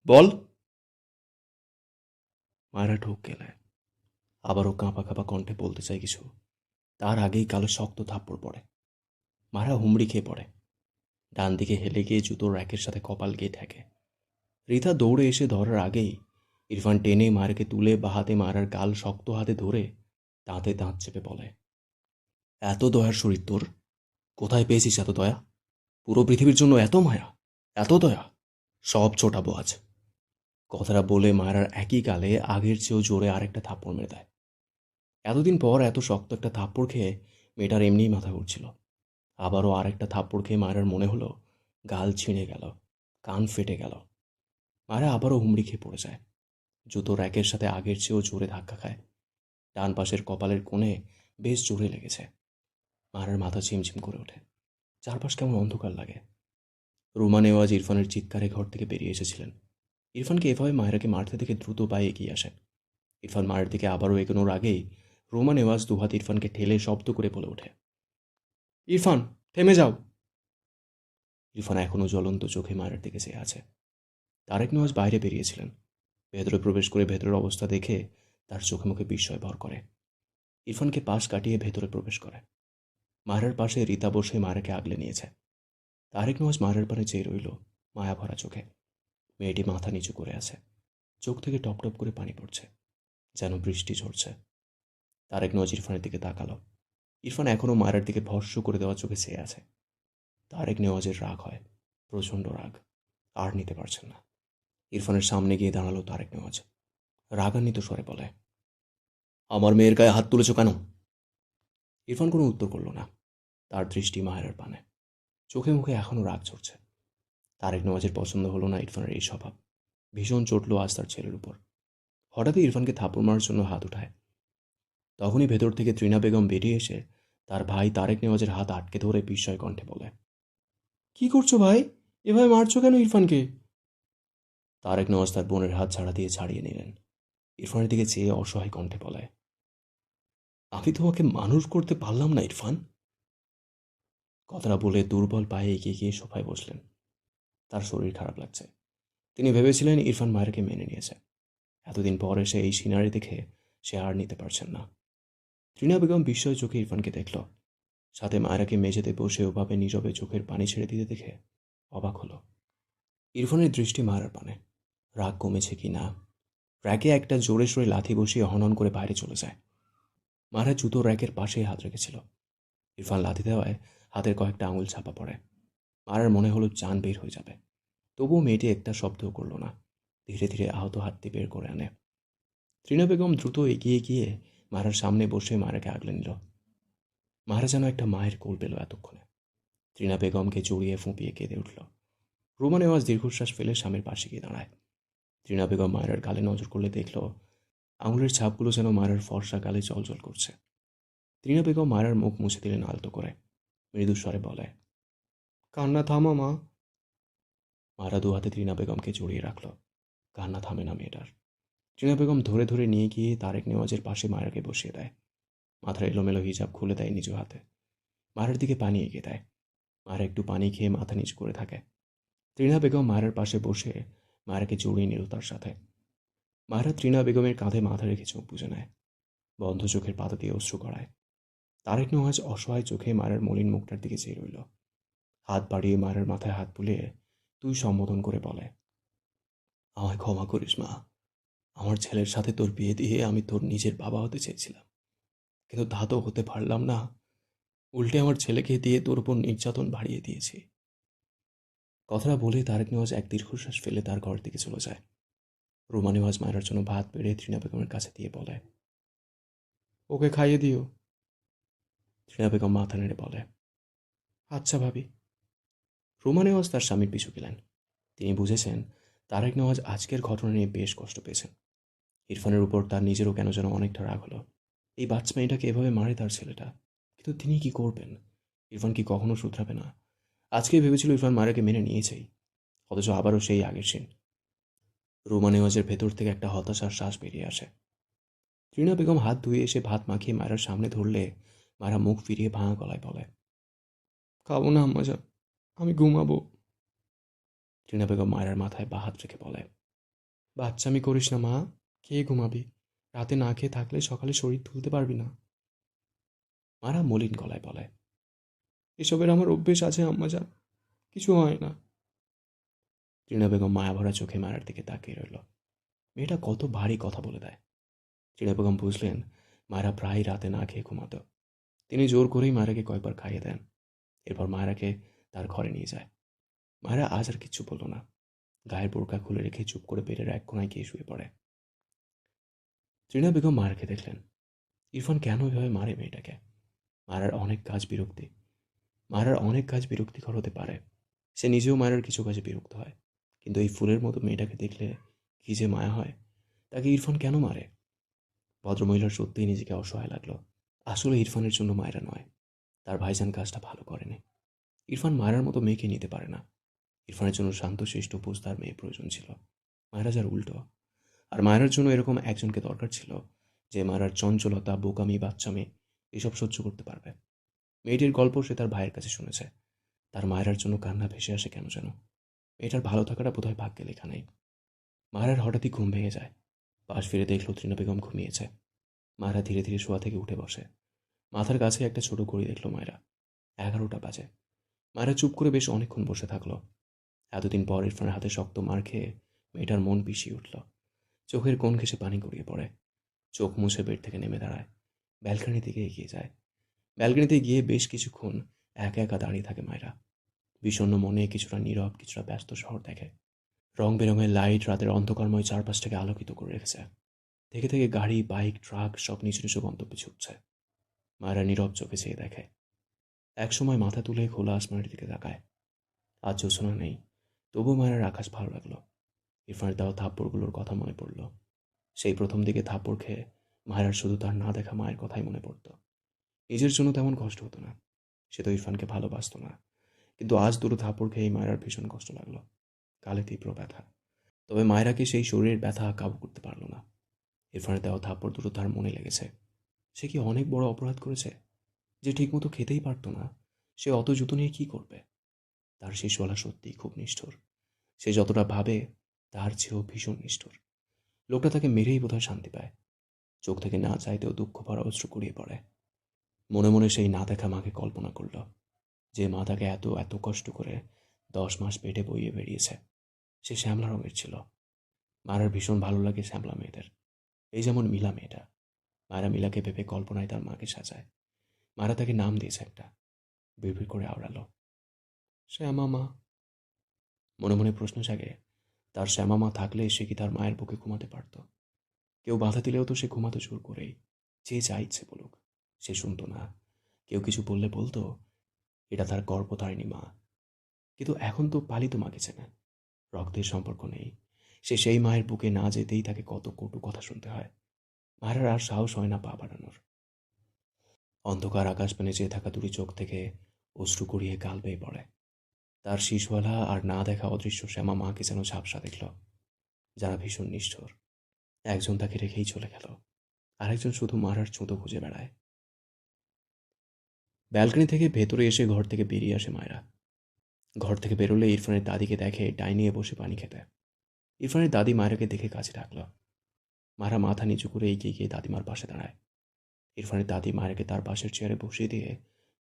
বল। মায়েরা ঢোক গেলায়। আবারও কাঁপা কাঁপা কণ্ঠে বলতে চায় কিছু। তার আগেই কালো শক্ত থাপ্পড় পড়ে। মায়েরা হুমড়ি খেয়ে পড়ে। ডান দিকে হেলে গিয়ে জুতোর র্যাকের সাথে কপাল গিয়ে ঠেকে। রীতা দৌড়ে এসে ধরার আগেই ইরফান টেনে মায়েরকে তুলে বাহাতে মারার গাল শক্ত হাতে ধরে দাঁতে দাঁত চেপে বলে, এত দয়ার শরীর তোর? কোথায় পেয়েছিস এত দয়া? পুরো পৃথিবীর জন্য এত মায়া, এত দয়া? সব ছোটাবো আজ। কথাটা বলে মায়েরার একই গালে আগের চেয়েও জোরে আরেকটা থাপ্পড় মেরে দেয়। এতদিন পর এত শক্ত একটা থাপ্পড় খেয়ে মেয়েটার এমনিই মাথা ঘুরছিল। আবারও আরেকটা থাপ্পড় খেয়ে মায়েরার মনে হলো গাল ছিঁড়ে গেল, কান ফেটে গেল। মায়েরা আবারও হুমড়ি খেয়ে পড়ে যায়। জুতো র্যাকের সাথে আগের চেয়েও জোরে ধাক্কা খায়। ডান পাশের কপালের কোণে বেশ জোরে লেগেছে। মায়ের মাথা ঝিমঝিম করে ওঠে। চারপাশ কেমন অন্ধকার লাগে। রুমা নেওয়াজ ইরফানের চিৎকারে ঘর থেকে বেরিয়ে এসেছিলেন। ইরফানকে এভাবে মায়েরাকে মারতে দেখে দ্রুত পায়ে এগিয়ে আসে। ইরফান মায়ের দিকে আবারও এগোনোর আগেই রুমা নেওয়াজ দুহাত ইরফানকে ঠেলে শব্দ করে বলে ওঠে, ইরফান, থেমে যাও। ইরফান এখনও জ্বলন্ত চোখে মায়ের দিকে চেয়ে আছে। তারেক নেওয়াজ বাইরে বেরিয়েছিলেন। ভেতরে প্রবেশ করে ভেতরের অবস্থা দেখে তার চোখে মুখে বিস্ময় ভর করে। ইরফানকে পাশ কাটিয়ে ভেতরে প্রবেশ করে। মায়ের পাশে রীতা বসে মায়েরকে আগলে নিয়েছে। তারেক নওয়াজ মায়ের পানে চেয়ে রইল মায়া ভরা চোখে। মেয়েটি মাথা নিচু করে আছে। চোখ থেকে টপ টপ করে পানি পড়ছে, যেন বৃষ্টি ঝরছে। তারেক নওয়াজ ইরফানের দিকে তাকালো। ইরফান এখনও মায়ের দিকে ভস্ম করে দেওয়া চোখে চেয়ে আছে। তারেক নেওয়াজের রাগ হয়। প্রচণ্ড রাগ, আর নিতে পারছেন না। ইরফানের সামনে গিয়ে দাঁড়ালো তারেক নেওয়াজ। রাগান্বিত স্বরে বলে, আমার মেয়ের গায়ে হাত তুলেছ কেন? ইরফান কোনো উত্তর করল না। তার দৃষ্টি মায়ের পানে, চোখে মুখে এখনও রাগ ঝরছে। তারেক নেওয়াজের পছন্দ হলো না ইরফানের এই স্বভাব। ভীষণ চটল আজ তার ছেলের উপর। হঠাৎই ইরফানকে থাপড় মারার জন্য হাত উঠায়। তখনই ভেতর থেকে ত্রিনা বেগম বেরিয়ে এসে তার ভাই তারেক নেওয়াজের হাত আটকে ধরে বিস্ময় কণ্ঠে বলে, কি করছো ভাই? এভাবে মারছো কেন ইরফানকে? তারেক নওয়াজ তার বোনের হাত ছাড়া দিয়ে ছাড়িয়ে নিলেন। ইরফানের দিকে চেয়ে অসহায় কণ্ঠে বলে, আমি তোমাকে মানুষ করতে পারলাম না ইরফান। কথাটা বলে দুর্বল পায়ে এগিয়ে গিয়ে সোফায় বসলেন। তার শরীর খারাপ লাগছে। তিনি ভেবেছিলেন ইরফান মায়েরকে মেনে নিয়েছে। এতদিন পর এসে এই সিনারি দেখে সে আর নিতে পারছেন না। ত্রিনা বেগম বিস্ময় চোখে ইরফানকে দেখল। সাথে মায়েরাকে মেঝেতে বসে ওভাবে নীরবে চোখের পানি ছেড়ে দিতে দেখে অবাক হলো। ইরফানের দৃষ্টি মায়ের পানে। রাগ কমেছে কি না। র্যাকে একটা জোরে সোরে লাথি বসিয়ে হনন করে বাইরে চলে যায়। মারা জুতো র্যাকের পাশেই হাত রেখেছিল। ইরফান লাথি দেওয়ায় হাতের কয়েকটা আঙুল ছাপা পড়ে। মারার মনে হলো জান বের হয়ে যাবে। তবুও মেয়েটি একটা শব্দও করল না। ধীরে ধীরে আহত হাতটি বের করে আনে। ত্রিনা বেগম দ্রুত এগিয়ে গিয়ে মারার সামনে বসে মারাকে আগলে নিল। মারা যেন একটা মায়ের কোল পেল এতক্ষণে। ত্রিনা বেগমকে জড়িয়ে ফুঁপিয়ে কেঁদে উঠল। রুমা নেওয়াজ দীর্ঘশ্বাস ফেলে স্বামীর পাশে গিয়ে দাঁড়ায়। ত্রিনা বেগম মায়ের গালে নজর করলে দেখল আঙুলের ছাপগুলো যেন মায়ের ফর্সা গালে জলজল করছে। ত্রিনা বেগম মায়ের মুখ মুছে দিলেন আলতো করে। মৃদু স্বরে বলে, কান্না থামা মা। মারা দু হাতে ত্রিনা বেগমকে জড়িয়ে রাখল। কান্না থামে না মেয়েটার। ত্রিনা বেগম ধরে ধরে নিয়ে গিয়ে তারেক নেওয়াজের পাশে মায়েরাকে বসিয়ে দেয়। মাথার এলোমেলো হিজাব খুলে দেয় নিজ হাতে। মায়ের দিকে পানি এগিয়ে দেয়। মায়ের একটু পানি খেয়ে মাথা নিচু করে থাকে। ত্রিনা বেগম মায়ের পাশে বসে মায়েরাকে জড়িয়ে নিল তার সাথে। মায়েরা ত্রিনা বেগমের কাঁধে মাথা রেখে চোখ বুজে নেয়। বন্ধ চোখের পাতা দিয়ে অশ্রু গড়ায়। তারেক নেওয়াজ অসহায় চোখে মায়ের মলিন মুখটার দিকে চেয়ে রইল। হাত বাড়িয়ে মায়ের মাথায় হাত বুলিয়ে তুই সম্বোধন করে বলে, আমায় ক্ষমা করিস মা। আমার ছেলের সাথে তোর বিয়ে দিয়ে আমি তোর নিজের বাবা হতে চেয়েছিলাম, কিন্তু তা তো হতে পারলাম না। উল্টে আমার ছেলেকে দিয়ে তোর উপর নির্যাতন বাড়িয়ে দিয়েছি। কথাটা বলে তারেক নেওয়াজ এক দীর্ঘশ্বাস ফেলে তার ঘর দিকে চলে যায়। রুমা নেওয়াজ মায়ের জন্য ভাত বেড়ে ত্রিনা বেগমের কাছে দিয়ে বলে, ওকে খাইয়ে দিও। ত্রিনা বেগম মাথা নেড়ে বলে, আচ্ছা ভাবি। রুমা নেওয়াজ তার স্বামীর পিছু গেলেন। তিনি বুঝেছেন তারেক নেওয়াজ আজকের ঘটনা নিয়ে বেশ কষ্ট পেয়েছেন। ইরফানের উপর তার নিজেরও কেন যেন অনেকটা রাগ হলো। এই বাচ্চা মেয়েটাকে এভাবে মারে তার ছেলেটা, কিন্তু তিনি কি করবেন? ইরফান কি কখনো শুধরাবে না? আজকেই ভেবেছিল ইরফান মারাকে মেনে নিয়েছেই, অথচ আবারও সেই আগের সিন। রুমা নেওয়াজের ভেতর থেকে একটা হতাশার শ্বাস বেরিয়ে আসে। ত্রিনা বেগম হাত ধুয়ে এসে ভাত মাখিয়ে মায়ের সামনে ধরলে মারা মুখ ফিরিয়ে ভাঙা গলায় বলে, খাবো না আম্মাজান, আমি ঘুমাবো। ত্রিনা বেগম মায়ের মাথায় বা হাত রেখে বলে, বাচ্চামি করিস না মা, খেয়ে ঘুমাবি। রাতে না খেয়ে থাকলে সকালে শরীর তুলতে পারবি না। মারা মলিন গলায় বলে, এসবের আমার অভ্যেস আছে আম্মাজান, কিছু হয় না। ত্রিনা বেগম মায়াভরা চোখে মায়ের দিকে তাকিয়ে রইল। মেয়েটা কত ভারী কথা বলে দেয়। ত্রিনা বেগম বুঝলেন মায়েরা প্রায় রাতে না খেয়ে ঘুমাতো। তিনি জোর করেই মায়েরাকে কয়েকবার খাইয়ে দেন। এরপর মায়েরাকে তার ঘরে নিয়ে যায়। মায়েরা আজ আর কিচ্ছু বলল না। গায়ের বোরকা খুলে রেখে চুপ করে বেডের এক কোনায় গিয়ে শুয়ে পড়ে। ত্রিনা বেগম মায়েরকে দেখলেন। ইরফান কেন এভাবে মারে মেয়েটাকে? মায়ের অনেক কাজ বিরক্তিকর হতে পারে। সে নিজেও মায়ের কিছু কাজে বিরক্ত হয়, কিন্তু এই ফুলের মতো মেয়েটাকে দেখলে কি যে মায়া হয়। তাকে ইরফান কেন মারে? ভদ্রমহিলার সত্যিই নিজেকে অসহায় লাগলো। আসলে ইরফানের জন্য মায়েরা নয়, তার ভাইজান কাজটা ভালো করেনি। ইরফান মায়ের মতো মেয়েকে নিতে পারে না। ইরফানের জন্য শান্তশিষ্ট বুঝদার মেয়ে প্রয়োজন ছিল। মায়েরা যার উল্টো। আর মায়ের জন্য এরকম একজনকে দরকার ছিল যে মায়ের চঞ্চলতা, বোকামি, বাচ্চামি এসব সহ্য করতে পারবে। মেয়েটির গল্প সে তার ভাইয়ের কাছে শুনেছে। তার মায়ের জন্য কান্না ভেসে আসে কেন যেন। মেয়েটার ভালো থাকাটা বোধহয় ভাগ্যে লেখা নেই। মায়ের হঠাৎই ঘুম ভেঙে যায়। পাশ ফিরে দেখল ত্রিনা বেগম ঘুমিয়েছে। মায়েরা ধীরে ধীরে শোয়া থেকে উঠে বসে। মাথার কাছে একটা ছোট ঘড়ি দেখল মায়েরা। 11টা বাজে। মায়েরা চুপ করে বেশ অনেকক্ষণ বসে থাকলো। এতদিন পর ইরফানের হাতে শক্ত মার খেয়ে মেয়েটার মন পিছিয়ে উঠল। চোখের কোণ ঘেঁষে পানি গড়িয়ে পড়ে। চোখ মুছে বেড থেকে নেমে দাঁড়ায়। ব্যালকনির দিকে এগিয়ে যায়। ব্যালকনিতে গিয়ে বেশ কিছুক্ষণ একা একা দাঁড়িয়ে থাকে মায়েরা। বিষণ্ণ মনে কিছুটা নীরব, কিছুটা ব্যস্ত শহর দেখে। রং বেরঙের লাইট রাতের অন্ধকারময় চারপাশটাকে আলোকিত করে রেখেছে। থেকে থেকে গাড়ি, বাইক, ট্রাক সব নিচু নিচু গন্তব্যে ছুটছে। মায়েরা নীরব চোখে চেয়ে দেখে। একসময় মাথা তুলে খোলা আসমানের দিকে তাকায়। আজ জ্যোৎস্না নেই, তবুও মায়ের আকাশ ভালো লাগলো। ইরফানের দেওয়া থাপ্পড়গুলোর কথা মনে পড়ল। সেই প্রথম দিকে থাপ্পড় খেয়ে মায়ের শুধু তার না দেখা মায়ের কথাই মনে পড়ত। নিজের জন্য তেমন কষ্ট হতো না, সে তো ইরফানকে ভালোবাসত না। কিন্তু আজ দুটো থাপ্পড় খেয়েই মায়ের ভীষণ কষ্ট লাগলো। গালে তীব্র ব্যথা, তবে মায়েরাকে সেই শরীরের ব্যথা কাবু করতে পারল না। ইরফানের দেওয়া থাপ্পড় দুটো তার মনে লেগেছে। সে কি অনেক বড় অপরাধ করেছে? যে ঠিকমতো খেতেই পারতো না, সে অত জুতো নিয়ে কী করবে? তার শিশুওয়ালা সত্যিই খুব নিষ্ঠুর। সে যতটা ভাবে তার চেয়েও ভীষণ নিষ্ঠুর। লোকটা তাকে মেরেই বোধহয় শান্তি পায়। চোখ থেকে না চাইতেও দুঃখ ভরা অশ্রু গড়িয়ে পড়ে। মনে মনে সেই না দেখা মাকে কল্পনা করল, যে মা তাকে এত এত কষ্ট করে 10 মাস পেটে বইয়ে বেরিয়েছে। সে শ্যামলা রঙের ছিল। মায়ের ভীষণ ভালো লাগে শ্যামলা মেয়েদের। এই যেমন মিলা মেয়েটা। মায়েরা মিলাকে ভেবে কল্পনায় তার মাকে সাজায়। মায়েরা তাকে নাম দিয়েছে একটা। বিড়বিড় করে আওড়ালো, শ্যামা মা। মনে মনে প্রশ্ন জাগে, তার শ্যামা মা থাকলে সে কি তার মায়ের বুকে ঘুমাতে পারত? কেউ বাধা দিলেও তো সে ঘুমাতো জোর করেই। যে যা ইচ্ছে বলুক, সে শুনতো না। কেউ কিছু বললে বলতো এটা তার গর্ভধারিণী মা। কিন্তু এখন তো পালিত মাকে চেনে, রক্তের সম্পর্ক নেই। সে সেই মায়ের বুকে না যেতেই তাকে কত কটু কথা শুনতে হয়। মায়ের আর সাহস হয় না পা বাড়ানোর। অন্ধকার আকাশ পানে চেয়ে থাকা দুটি চোখ থেকে অশ্রু গড়িয়ে গাল বেয়ে পড়ে। তার শিশুওয়ালা আর না দেখা অদৃশ্য শ্যামা মাকে যেন ঝাপসা দেখল, যারা ভীষণ নিষ্ঠুর। একজন তাকে রেখেই চলে গেল, আরেকজন শুধু মারার ছুতো খুঁজে বেড়ায়। ব্যালকনি থেকে ভেতরে এসে ঘর থেকে বেরিয়ে আসে মায়েরা। ঘর থেকে বেরোলে ইরফানের দাদিকে দেখে ডাইনি নিয়ে বসে পানি খেতে। ইরফানের দাদি মায়েরাকে দেখে কাছে ডাকল। মারা মাথা নিচু করে এগিয়ে গিয়ে দাদিমার পাশে দাঁড়ায়। ইরফানের দাদি মায়েরাকে তার পাশের চেয়ারে বসিয়ে দিয়ে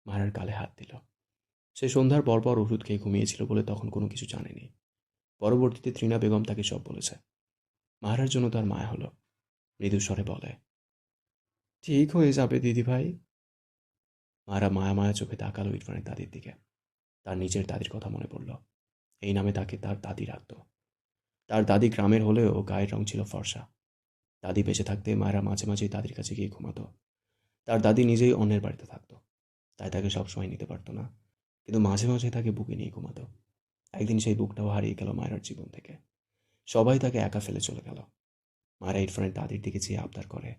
মায়ের গালে হাত দিল। সে সন্ধ্যার পরপর ওষুধ খেয়ে ঘুমিয়েছিল বলে তখন কোনো কিছু জানেনি। পরবর্তীতে ত্রিনা বেগম তাকে সব বলেছে। মায়েরার জন্য তার মায়া হলো। মৃদু স্বরে বলে, ঠিক হয়ে যাবে দিদি ভাই। মায়েরা মায়া মায়া চোখে তাকালো ইরফানের দাদির দিকে। তার নিজের দাদির কথা মনে পড়ল। এই নামে তাকে তার দাদি রাখত। তার দাদি গ্রামের হলেও গায়ের রং ছিল ফর্সা। দাদি বেঁচে থাকতে মায়েরা মাঝে মাঝেই দাদির কাছে গিয়ে ঘুমাতো। তার দাদি নিজেই অন্যের বাড়িতে থাকতো, তাই তাকে সবসময় নিতে পারতো না। কিন্তু মাঝে মাঝে তাকে বুকে নিয়ে ঘুমাতো। একদিন সেই বুকটাও হারিয়ে গেল মায়ের জীবন থেকে। সবাই তাকে একা ফেলে চলে গেল। মায়েরা ইরফানের দাদির দিকে চেয়ে আবদার করে,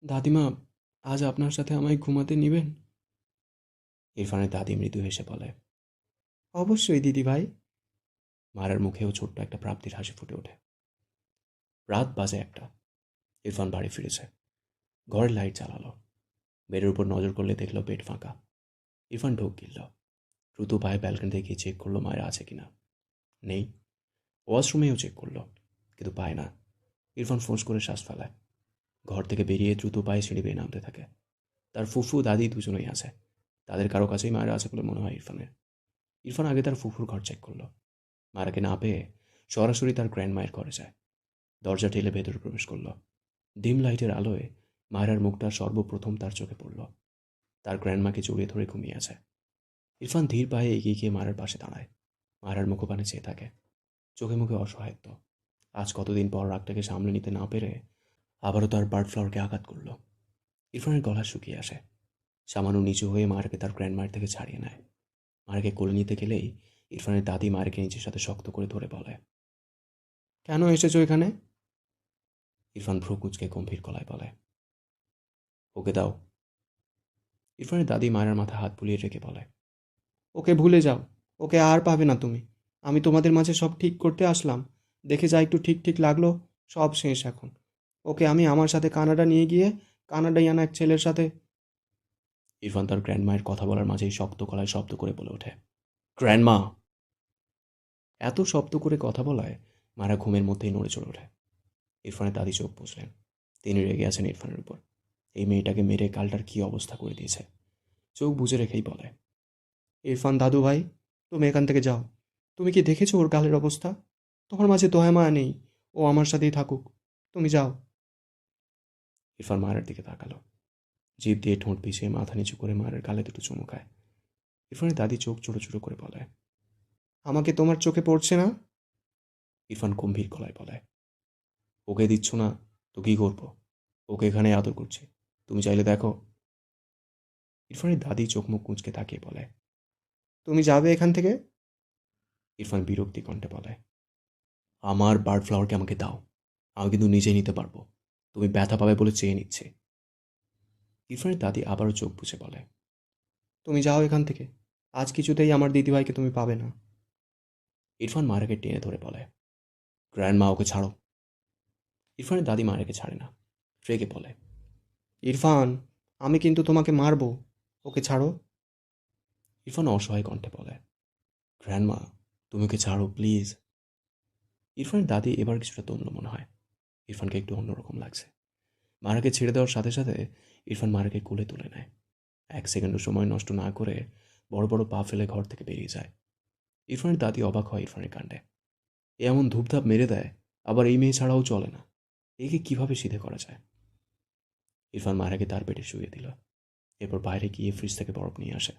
দাদিমা, আজ আপনার সাথে আমায় ঘুমাতে নিবেন? ইরফানের দাদি মৃদু হেসে বলে, অবশ্যই দিদি ভাই। মায়ের মুখেও ছোট্ট একটা প্রাপ্তির হাসি ফুটে ওঠে। রাত বাজে 1টা। ইরফান বাড়ি ফিরেছে। ঘরের লাইট জ্বালালো। বেডের উপর নজর করলে দেখলো বেড ফাঁকা। ইরফান ঢোক গিলল। দ্রুত পায়ে ব্যালকনিতে গিয়ে চেক করলো মায়ের আছে কিনা। নেই। ওয়াশরুমেও চেক করলো, কিন্তু পায় না। ইরফান ফোঁস করে শ্বাস ফেলায়। ঘর থেকে বেরিয়ে দ্রুত পায়ে সিঁড়ি বেয়ে নামতে থাকে। তার ফুফু দাদি দুজনেই আছে। তাদের কারো কাছেই মায়েরা আছে বলে মনে হয় ইরফানের। ইরফান আগে তার ফুফুর ঘর চেক করলো। মায়েরাকে না পেয়ে সরাসরি তার গ্র্যান্ড মায়ের ঘরে যায়। দরজা ঠেলে ভেতরে প্রবেশ করলো। ডিম লাইটের আলোয় মায়েরার মুখটা সর্বপ্রথম তার চোখে পড়ল। তার গ্র্যান্ডমাকে জড়িয়ে ধরে ঘুমিয়ে আছে। ইরফান ধীর পায়ে এগিয়ে গিয়ে মায়ের পাশে দাঁড়ায়। মায়ের মুখপানে চেয়ে থাকে, চোখে মুখে অসহায়ত্ব। আজ কতদিন পর রাগটাকে সামলে নিতে না পেরে আবারও তার বার্ড ফ্লাওয়ারকে আঘাত করল। ইরফানের গলা শুকিয়ে আসে। সামান্য নিচু হয়ে মায়েরকে তার গ্র্যান্ডমায়ের থেকে ছাড়িয়ে নেয়। মায়েরকে কোলে নিতে গেলেই ইরফানের দাদি মায়েরকে নিজের সাথে শক্ত করে ধরে বলে, কেন এসেছো এখানে? ইরফান ভ্রু কুঁচকে গম্ভীর গলায় বলে, ওকে দাও। ইরফানের দাদি মায়ের মাথা হাত বুলিয়ে রেখে বলে, ওকে ভুলে যাও, ওকে আর পাবে না তুমি। আমি তোমাদের মাঝে সব ঠিক করতে আসলাম, দেখে যা একটু ঠিক ঠিক লাগলো, সব শেষ এখন। ওকে আমি আমার সাথে কানাডা নিয়ে গিয়ে কানাডাইয়ান এক ছেলের সাথে। ইরফান তার গ্র্যান্ডমায়ের কথা বলার মাঝেই শক্ত গলায় শব্দ করে বলে ওঠে, গ্র্যান্ডমা। এত শব্দ করে কথা বলায় মারা ঘুমের মধ্যেই নড়ে চড়ে ওঠে। ইরফানের দাদি চোখ বুঝলেন। তিনি রেগে আছেন ইরফানের উপর। এই মেয়েটাকে মেরে কালটার কী অবস্থা করে দিয়েছে। চোখ বুঝে রেখেই বলে, ইরফান দাদু ভাই, তুমি এখান থেকে যাও। তুমি কি দেখেছো ওর গালের অবস্থা? তোমার মাঝে দয়া মায়া নেই। ও আমার সাথেই থাকুক, তুমি যাও। ইরফান মায়ের দিকে তাকালো। জিভ দিয়ে ঠোঁট পিছিয়ে মাথা নিচু করে মায়ের গালে দুটো চুমু খায়। ইরফানের দাদি চোখ ছোটো ছোটো করে বলে, আমাকে তোমার চোখে পড়ছে না? ইরফান গম্ভীর গলায় বলে, ওকে দিচ্ছ না তো কী করবো? ওকে এখানে আদর করছি, তুমি চাইলে দেখো। ইরফানের দাদি চোখ মুখ কুঁচকে তাকিয়ে বলে, তুমি যাবে এখান থেকে? ইরফান বিরক্তি কণ্ঠে বলে, আমার বার্ড ফ্লাওয়ারকে আমাকে দাও, আমি কিন্তু নিজেই নিতে পারবো, তুমি ব্যথা পাবে বলে চেয়ে নিচ্ছে। ইরফানের দাদি আবারও চোখ বুজে বলে, তুমি যাও এখান থেকে, আজ কিছুতেই আমার দিদিভাইকে তুমি পাবে না। ইরফান মায়েরাকে টেনে ধরে বলে, গ্র্যান্ড মা, ওকে ছাড়ো। ইরফানের দাদি মায়েরাকে ছাড়ে না, রেগে বলে, ইরফান, আমি কিন্তু তোমাকে মারবো, ওকে ছাড়ো। ইরফান অসহায় কণ্ঠে বলে, গ্র্যান্ড মা, তুমি ওকে ছাড়ো প্লিজ। ইরফানের দাদি এবার কিছুটা তন্দ্র মনে হয়, ইরফানকে একটু অন্যরকম লাগছে। মারাকে ছেড়ে দেওয়ার সাথে সাথে ইরফান মারাকে কোলে তুলে নেয়। 1 সেকেন্ডও সময় নষ্ট না করে বড় বড় পা ফেলে ঘর থেকে বেরিয়ে যায়। ইরফানের দাদি অবাক হয় ইরফানের কাণ্ডে। এ এমন ধূপধাপ মেরে দেয়, আবার এই মেয়ে ছাড়াও চলে না, একে কিভাবে সিধে করা যায়? ইরফান মায়েরাকে তার পেটে শুয়ে দিল, এরপর বাইরে গিয়ে ফ্রিজ থেকে বরফ নিয়ে আসে।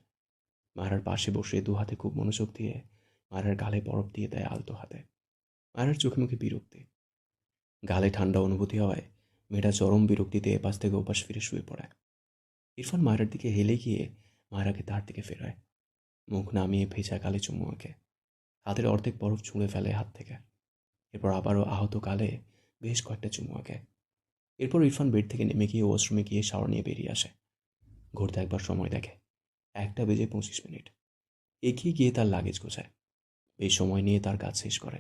মায়েরার পাশে বসে দু হাতে খুব মনোযোগ দিয়ে মায়েরার গালে বরফ দিয়ে দেয় আলতো হাতে। মায়েরার চোখে মুখে বিরক্তি, গালে ঠান্ডা অনুভূতি হওয়ায় মেয়েটা চরম বিরক্তিতে এপাশ থেকে ওপাশ ফিরে শুয়ে পড়ে। ইরফান মায়েরার দিকে হেলে গিয়ে মায়েরাকে তার দিকে ফেরায়, মুখ নামিয়ে ভেজা গালে চুমু আঁকে, হাতের অর্ধেক বরফ ছুঁড়ে ফেলে হাত থেকে। এরপর আবারও আহত গালে বেশ কয়েকটা চুমু আঁকে। এরপর ইরফান বেড থেকে নেমে গিয়ে ওয়াশরুমে গিয়ে শাওয়ার নিয়ে বেরিয়ে আসে। ঘুরতে একবার সময় দেখে, 1:25 এগিয়ে গিয়ে তার লাগেজ গোছায়, বেশ সময় নিয়ে তার কাজ শেষ করে।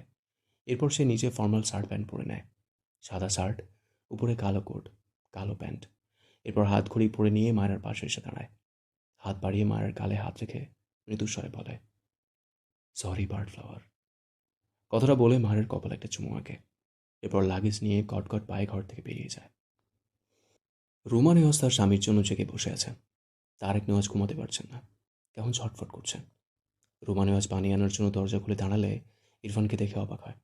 এরপর সে নিজে ফর্মাল শার্ট প্যান্ট পরে নেয়, সাদা শার্ট, উপরে কালো কোট, কালো প্যান্ট। এরপর হাত ঘড়ি পরে নিয়ে মায়ের পাশে এসে দাঁড়ায়, হাত বাড়িয়ে মায়ের গালে হাত রেখে মৃদুস্বরে বলে, সরি বার্ড ফ্লাওয়ার। কথাটা বলে মায়ের কপালে একটা চুমু আঁকে। এরপর লাগেজ নিয়ে কটকট পায়ে ঘর থেকে বেরিয়ে যায়। রুমা নেওয়াজ তার স্বামীর জন্য জেগে বসে আছে। তারেক নেওয়াজ ঘুমাতে পারছেন না, কেমন ছটফট করছেন। রুমা নেওয়াজ পানি আনার জন্য দরজা খুলে দাঁড়ালে ইরফানকে দেখে অবাক হয়।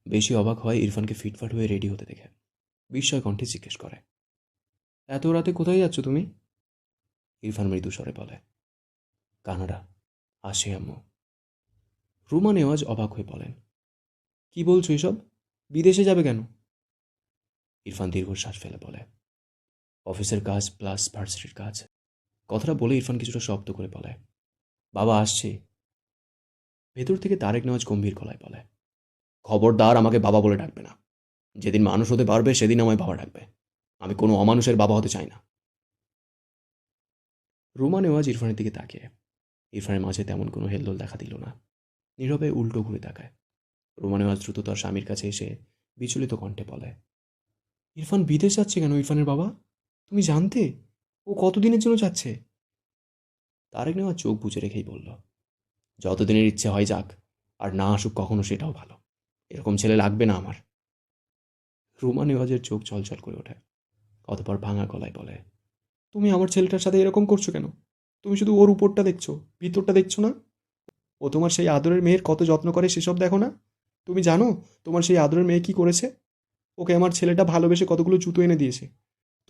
বেশি অবাক হয় ইরফানকে ফিটফাট হয়ে রেডি হতে দেখে। বিস্ময় কণ্ঠে জিজ্ঞেস করে, এত রাতে কোথায় যাচ্ছ তুমি? ইরফান মৃদু স্বরে বলে, কানাডা, আসে আম্মু। রুমা নেওয়াজ অবাক হয়ে বলেন, কি বলছো এসব? বিদেশে যাবে কেন? ইরফান দীর্ঘশ্বাস ফেলে বলে, অফিসের কাজ প্লাস ভার্সিটির কাজ। কথাটা বলে ইরফান কিছুটা শব্দ করে বলে, বাবা আসছে। ভেতর থেকে তারেক নেওয়াজ গম্ভীর গলায় বলে, খবরদার আমাকে বাবা বলে ডাকবে না। যেদিন মানুষ হতে পারবে সেদিন আমায় বাবা ডাকবে। আমি কোনো অমানুষের বাবা হতে চাই না। রুমা নেওয়াজ ইরফানের দিকে তাকিয়ে, ইরফানের মাঝে তেমন কোনো হেলদোল দেখা দিল না। নীরবে উল্টো ঘুরে তাকায়। রুমা নেওয়াজ দ্রুত তার স্বামীর কাছে এসে বিচলিত কণ্ঠে বলে, ইরফান বিদেশ যাচ্ছে কেন? ইরফানের বাবা, তুমি জানতে? ও কতদিনের জন্য যাচ্ছে? তারেক নেওয়াজ চোখ বুজে রেখেই বলল, যতদিনের ইচ্ছে হয় যাক, আর না আসুক কখনো সেটাও ভালো। এরকম ছেলে লাগবে না আমার। রুমা নেওয়াজের চোখ ছলছল করে ওঠে, অতপর ভাঙা গলায় বলে, তুমি আমার ছেলেটার সাথে এরকম করছো কেন? তুমি শুধু ওর উপরটা দেখছো, ভিতরটা দেখছো না? ও তোমার সেই আদরের মেয়ের কত যত্ন করে সেসব দেখো না? তুমি জানো তোমার সেই আদরের মেয়ে কি করেছে? ওকে আমার ছেলেটা ভালোবেসে কতগুলো জুতো এনে দিয়েছে।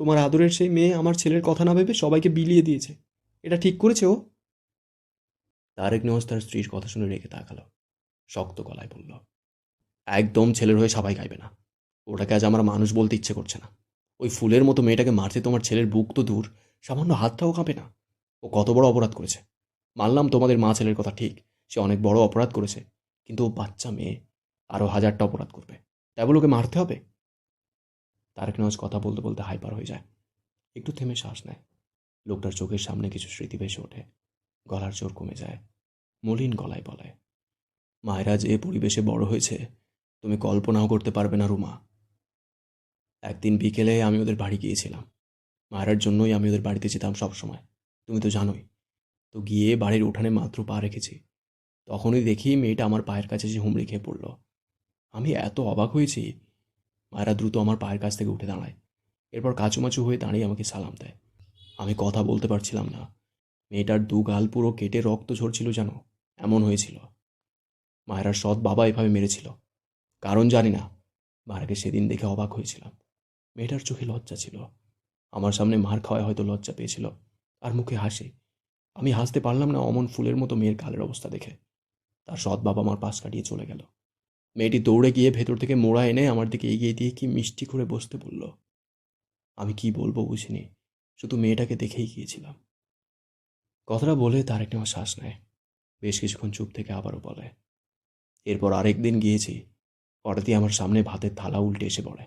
তোমার আদরের সেই মেয়ে আমার ছেলের কথা না ভেবে সবাইকে বিলিয়ে দিয়েছে। এটা ঠিক করেছে ও? তারেক নেওয়াজ তার স্ত্রীর কথা শুনে রেখে তাকালো, শক্ত গলায় বলল, একদম ছেলের হয়ে সবাই গাইবে না। ওটাকে আজ আমার মানুষ বলতে ইচ্ছে করছে না। ওই ফুলের মতো মেয়েটাকে মারতে তোমার ছেলের বুক তো দূর, সামান্য হাতটাও কাঁপে না। ও কত বড় অপরাধ করেছে। মানলাম তোমাদের মা ছেলের কথা ঠিক, সে অনেক বড় অপরাধ করেছে, কিন্তু ও বাচ্চা মেয়ে, আরও হাজারটা অপরাধ করবে, তাই বলে ওকে মারতে হবে? তারেক নওয়াজ কথা বলতে বলতে হাইপার হয়ে যায়, একটু থেমে শ্বাস নেয়। লোকটার চোখের সামনে কিছু স্মৃতি ভেসে ওঠে, গলার জোর কমে যায়, মলিন গলায় বলে, মায়েরা যে পরিবেশে বড় হয়েছে তুমি কল্পনাও করতে পারবে না রুমা। একদিন বিকেলে আমি ওদের বাড়ি গিয়েছিলাম। মায়েরার জন্যই আমি ওদের বাড়িতে যেতাম সবসময়, তুমি তো জানোই। তো গিয়ে বাড়ির উঠানে মাত্র পা রেখেছি, তখনই দেখি মেয়েটা আমার পায়ের কাছে এসে হুমড়ি খেয়ে পড়ল। আমি এত অবাক হয়েছি। মায়েরা দ্রুত আমার পায়ের কাছ থেকে উঠে দাঁড়ায়, এরপর কাচুমাচু হয়ে দাঁড়িয়ে আমাকে সালাম দেয়। আমি কথা বলতে পারছিলাম না। মেয়েটার দু গাল পুরো কেটে রক্ত ঝরছিল যেন, এমন হয়েছিল। মায়েরার সৎ বাবা এভাবে মেরেছিল, কারণ জানি না। মায়েরাকে সেদিন দেখে অবাক হয়েছিলাম। মেয়েটার চোখে লজ্জা ছিল। আমার সামনে মার খাওয়ায় হয়তো লজ্জা পেয়েছিল, আর মুখে হাসি, আমি হাসতে পারলাম না অমন ফুলের মতো মেয়ের গালের অবস্থা দেখে। তার সৎ বাবা আমার পাশ কাটিয়ে চলে গেল। মেয়েটি দৌড়ে গিয়ে ভেতর থেকে মোড়া এনে আমার দিকে এগিয়ে দিয়ে কি মিষ্টি করে বসতে বলল। আমি কি বলবো বুঝিনি, শুধু মেয়েটাকে দেখেই গিয়েছিলাম। কথাটা বলে তারেক নেওয়া শ্বাস নেয়। বেশ কিছুক্ষণ চুপ থেকে আবারও বলে, এরপর আরেক দিন গিয়েছি। হঠাৎই আমার সামনে ভাতের থালা উল্টে এসে পড়ে।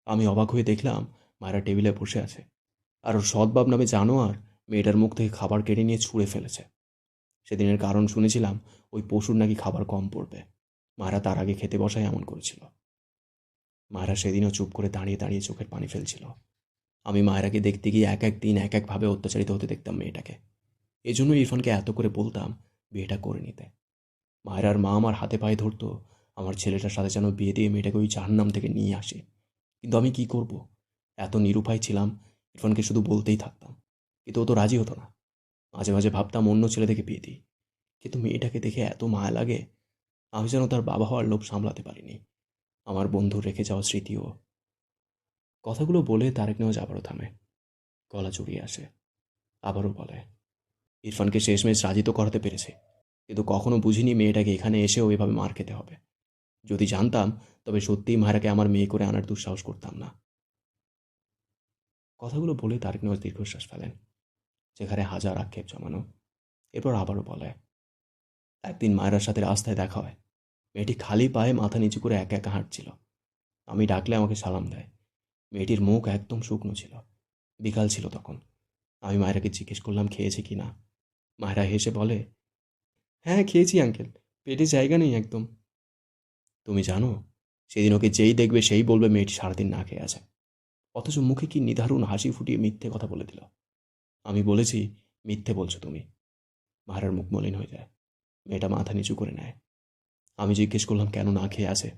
আমি অবাক হয়ে দেখলাম মায়েরা টেবিলে বসে আছে, আর ওর সৎবাব নামে জানোয়ার মেয়েটার মুখ থেকে খাবার কেড়ে নিয়ে ছুঁড়ে ফেলেছে। সেদিনের কারণ শুনেছিলাম ওই পশুর নাকি খাবার কম পড়বে। মায়েরা তার আগে খেতে বসায় এমন করেছিল। মায়েরা সেদিনও চুপ করে দাঁড়িয়ে দাঁড়িয়ে চোখের পানি ফেলছিল। আমি মায়েরাকে দেখতে গিয়ে এক এক দিন এক একভাবে অত্যাচারিত হতে দেখতাম মেয়েটাকে। এজন্য ইরফানকে এত করে বলতাম বিয়েটা করে নিতে। মায়েরার মা আমার হাতে পায়ে ধরতো, আমার ছেলেটার সাথে যেন বিয়ে দিয়ে মেয়েটাকে ওই জাহান্নাম থেকে নিয়ে আসে। কিন্তু আমি কি করব? এত নিরুপায় ছিলাম, ইরফানকে শুধু বলতেই থাকতাম। কিন্তু ও তো রাজি হতো না। মাঝে মাঝে ভাবতাম অন্য ছেলে থেকে বিয়ে দিই, কিন্তু মেয়েটাকে দেখে এত মায়া লাগে। আমি যেন তার বাবা হওয়ার লোভ সামলাতে পারিনি। আমার বন্ধুর রেখে যাওয়া স্মৃতিও। কথাগুলো বলে তারেক নেওয়াজ আবারও থামে, গলা জড়িয়ে আসে। আবারও বলে, ইরফানকে শেষমেশ রাজি তো করাতে পেরেছে, কিন্তু কখনো বুঝিনি মেয়েটাকে এখানে এসেও এভাবে মার খেতে হবে। যদি জানতাম তবে সত্যিই মায়েরাকে আমার মেয়ে করে আনার দুঃসাহস করতাম না। কথাগুলো বলে তারেক নেওয়াজ দীর্ঘশ্বাস ফেলেন, যেখানে হাজার আক্ষেপ জমানো। এরপর আবারও বলে, একদিন মায়েরার সাথে রাস্তায় দেখা হয়। মেয়েটি খালি পায়ে মাথা নিচু করে একা একা হাঁটছিল। আমি ডাকলে আমাকে সালাম দেয়। মেয়েটির মুখ একদম শুকনো ছিল। বিকাল ছিল তখন। আমি মায়েরাকে জিজ্ঞেস করলাম খেয়েছে কি না। মায়েরা হেসে বলে, হ্যাঁ খেয়েছি আঙ্কেল, পেটে জায়গা নেই একদম। তুমি জানো, সেদিন ওকে যেই দেখবে সেই বলবে মেয়েটি সারাদিন না খেয়ে আছে, অথচ মুখে কি নিদারুণ হাসি ফুটিয়ে মিথ্যে কথা বলে দিল। আমি বলেছি, মিথ্যে বলছো তুমি। মায়েরার মুখ মলিন হয়ে যায়। মেয়েটা মাথা নিচু করে নেয়। আমি জিজ্ঞেস করলাম কেন না খেয়ে আছে।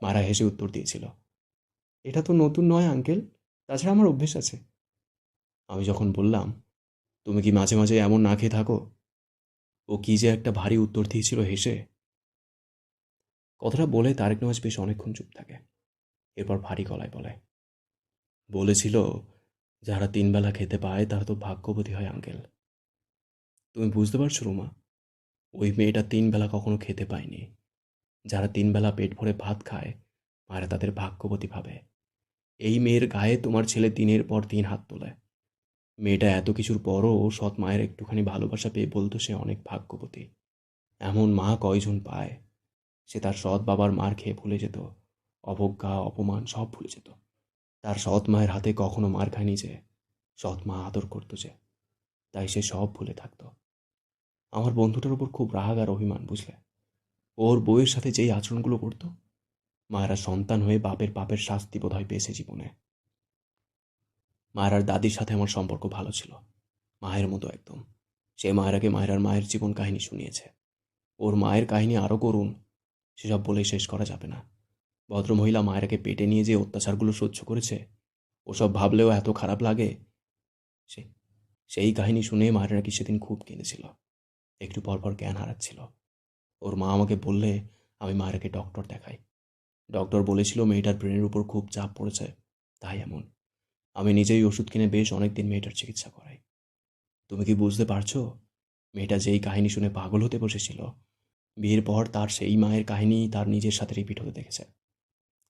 মায়েরা হেসে উত্তর দিয়েছিল, এটা তো নতুন নয় আঙ্কেল, তাছাড়া আমার অভ্যেস আছে। আমি যখন বললাম, তুমি কি মাঝে মাঝে এমন না খেয়ে থাকো, ও কি যে একটা ভারী উত্তর দিয়েছিল হেসে। কথাটা বলে তারেক নওয়াজ বেশ অনেকক্ষণ চুপ থাকে। এরপর ভারী গলায় বলে, বলেছিল, যারা তিনবেলা খেতে পায় তারা তো ভাগ্যবতী হয় আঙ্কেল। তুমি বুঝতে পারছো রুমা, ওই মেয়েটা তিনবেলা কখনো খেতে পায়নি। যারা তিনবেলা পেট ভরে ভাত খায় মায়েরা তাদের ভাগ্যবতী ভাবে। এই মেয়ের গায়ে তোমার ছেলে দিনের পর দিন হাত তোলে। মেয়েটা এত কিছুর পরও সৎ মায়ের একটুখানি ভালোবাসা পেয়ে বলতো সে অনেক ভাগ্যবতী। এমন মা কয়জন পায়। সে তার সৎ বাবার মার খেয়ে ভুলে যেত, অবজ্ঞা অপমান সব ভুলে যেত। তার সৎ মায়ের হাতে কখনো মার খায়নি যে, সৎ মা আদর করতো যে, তাই সে সব ভুলে থাকতো। আমার বন্ধুটার উপর খুব রাগ আর অভিমান, বুঝলে। ওর বউয়ের সাথে যেই আচরণগুলো করতো, মায়েরা সন্তান হয়ে বাপের পাপের শাস্তি বোধহয় পেয়েছে জীবনে। মায়েরার দাদির সাথে আমার সম্পর্ক ভালো ছিল, মায়ের মতো একদম। সে মায়েরাকে মায়েরার মায়ের জীবন কাহিনী শুনিয়েছে। ওর মায়ের কাহিনী আরও করুন, সেসব বলে শেষ করা যাবে না। ভদ্রমহিলা মায়েরাকে পেটে নিয়ে যে অত্যাচারগুলো সহ্য করেছে, ওসব ভাবলেও এত খারাপ লাগে। সে সেই কাহিনী শুনে মায়েরা নাকি সেদিন খুব কেঁদেছিল, একটু পরপর জ্ঞান হারাচ্ছিল। ওর মা আমাকে বললে আমি মায়েরাকে ডক্টর দেখাই। ডক্টর বলেছিল মেয়েটার ব্রেনের উপর খুব চাপ পড়েছে, তাই এমন। আমি নিজেই ওষুধ কিনে বেশ অনেকদিন মেয়েটার চিকিৎসা করাই। তুমি কি বুঝতে পারছো, মেয়েটা যেই কাহিনী শুনে পাগল হতে বসেছিল, বিয়ের পর তার সেই মায়ের কাহিনী তার নিজের সাথে রিপিট হতে দেখেছে।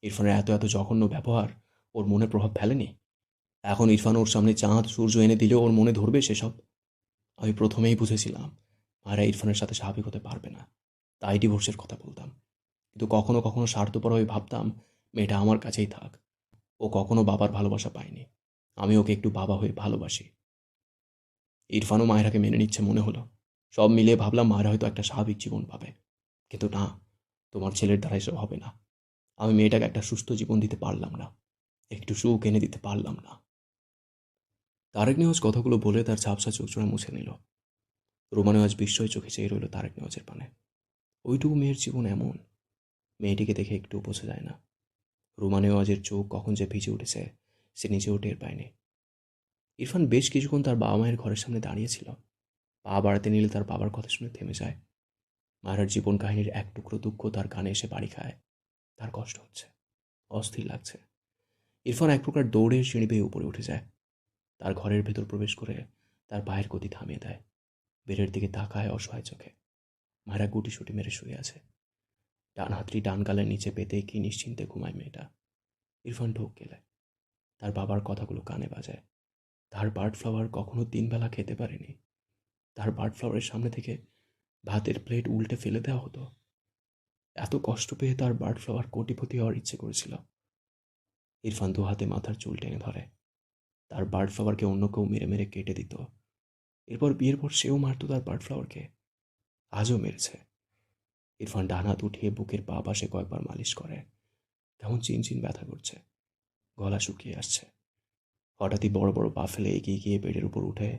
ইরফানের এত এত জঘন্য ব্যবহার ওর মনে প্রভাব ফেলেনি। এখন ইরফান ওর সামনে চাঁদ সূর্য এনে দিলেও ওর মনে ধরবে সেসব। আমি প্রথমেই বুঝেছিলাম মায়েরা ইরফানের সাথে স্বাভাবিক হতে পারবে না, তাই ডিভোর্সের কথা বলতাম। কিন্তু কখনো কখনো স্বার্থপর হয়ে ভাবতাম মেয়েটা আমার কাছেই থাক। ও কখনো বাবার ভালোবাসা পায়নি, আমি ওকে একটু বাবা হয়ে ভালোবাসি। ইরফানও মায়েরাকে মেনে নিচ্ছে মনে হলো। সব মিলিয়ে ভাবলাম মায়েরা হয়তো একটা স্বাভাবিক জীবন পাবে। কিন্তু না, তোমার ছেলের দ্বারা এসব হবে না। আমি মেয়েটাকে একটা সুস্থ জীবন দিতে পারলাম না, একটু সুখ এনে দিতে পারলাম না। তারেক নেওয়াজ কথাগুলো বলে তার ঝাপসা চোখজোড়া মুছে নিল। রোমা নেওয়াজ বিস্ময় চোখে চেয়ে রইল তারেক নেওয়াজের পানে। ওইটুকু মেয়ের জীবন এমন, মেয়েটিকে দেখে একটু বোঝা যায় না। রোমা নেওয়াজের চোখ কখন যে ভিজে উঠেছে সে নিজেও টের পায়নি। ইরফান বেশ কিছুক্ষণ তার বাবা মায়ের ঘরের সামনে দাঁড়িয়েছিল। পা বাড়াতে নিলে তার বাবার কথা শুনে থেমে যায়। মায়ের জীবন কাহিনীর এক টুকরো দুঃখ তার কানে এসে বাড়ি খায়। তার কষ্ট হচ্ছে, অস্থির লাগছে। ইরফান এক প্রকার দৌড়ে সিঁড়ি বেয়ে উপরে উঠে যায়। তার ঘরের ভেতর প্রবেশ করে তার পায়ের গতি থামিয়ে দেয়। বেডের দিকে তাকায় অসহায় চোখে। মায়েরা গুটিসুটি মেরে শুয়ে আছে। ডান হাতটি ডান গালের নিচে পেতে কি নিশ্চিন্তে ঘুমায় মেয়েটা। ইরফান ঢোক গেলে তার বাবার কথাগুলো কানে বাজায়। তার বার্ড ফ্লাওয়ার কখনো 3 বেলা খেতে পারেনি। তার বার্ড ফ্লাওয়ারের সামনে থেকে ভাতের প্লেট উল্টে ফেলে দেওয়া হতো। এত কষ্ট পেয়ে তার বার্ড ফ্লাওয়ার কোটিপতি হওয়ার ইচ্ছে করেছিল। ইরফান 2 হাতে মাথার চুল টেনে ধরে। তার বার্ড ফ্লাওয়ারকে অন্য কেউ মেরে মেরে কেটে দিত। এরপর বিয়ের পর সেও মারত তার বার্ড ফ্লাওয়ারকে। আজও মেরেছে। ইরফান ডান হাত উঠিয়ে বুকের পা পাশে কয়েকবার মালিশ করে। কেমন চিনচিন ব্যথা করছে, গলা শুকিয়ে আসছে। হঠাৎই বড় বড় পা ফেলে এগিয়ে গিয়ে বেডের উপর উঠে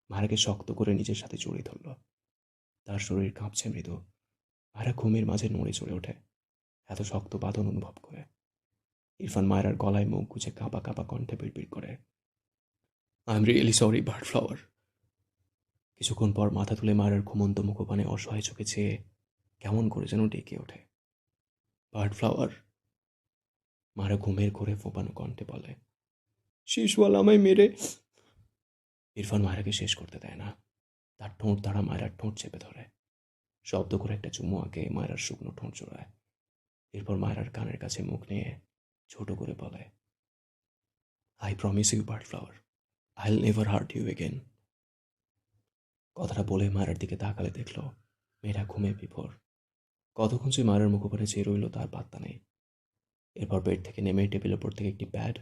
মায়েরাকে শক্ত করে নিজের সাথে জড়িয়ে ধরল। তার শরীর কাঁপছে মৃদু। মায়েরা ঘুমের মাঝে নড়ে চড়ে ওঠে এত শক্ত বাঁধন অনুভব করে। ইরফান মায়েরার গলায় মুখ গুজে কাঁপা কাঁপা কণ্ঠে বিড়বিড় করে, I am really sorry bird flower. কিছুক্ষণ পর মাথা তুলে মায়েরার ঘুমন্ত মুখপানে অসহায় চোখে চেয়ে কেমন করে যেন ডেকে ওঠে, বার্ড ফ্লাওয়ার। মায়েরা ঘুমের ঘোরে ফোপানো কণ্ঠে বলে, শিশওয়ালা আমায় মেরে। ইরফান মায়েরাকে শেষ করতে দেয় না। তার ঠোঁট তারা মায়েরার ঠোঁট চেপে ধরে। শব্দ করে একটা চুমু আঁকে মায়েরার শুকনো ঠোঁট জোড়ায়। এরপর মায়েরার কানের কাছে মুখ নিয়ে ছোট করে বলে, I promise you bird flower, I will never hurt you again. কথাটা বলে মায়েরার দিকে তাকালে দেখল মেয়েরা ঘুমে বিভোর। কতক্ষণ সে মায়েরার মুখোপানে চেয়ে রইল তার পাত্তা নেই। এরপর বেড থেকে নেমে টেবিলের ওপর থেকে একটি প্যাড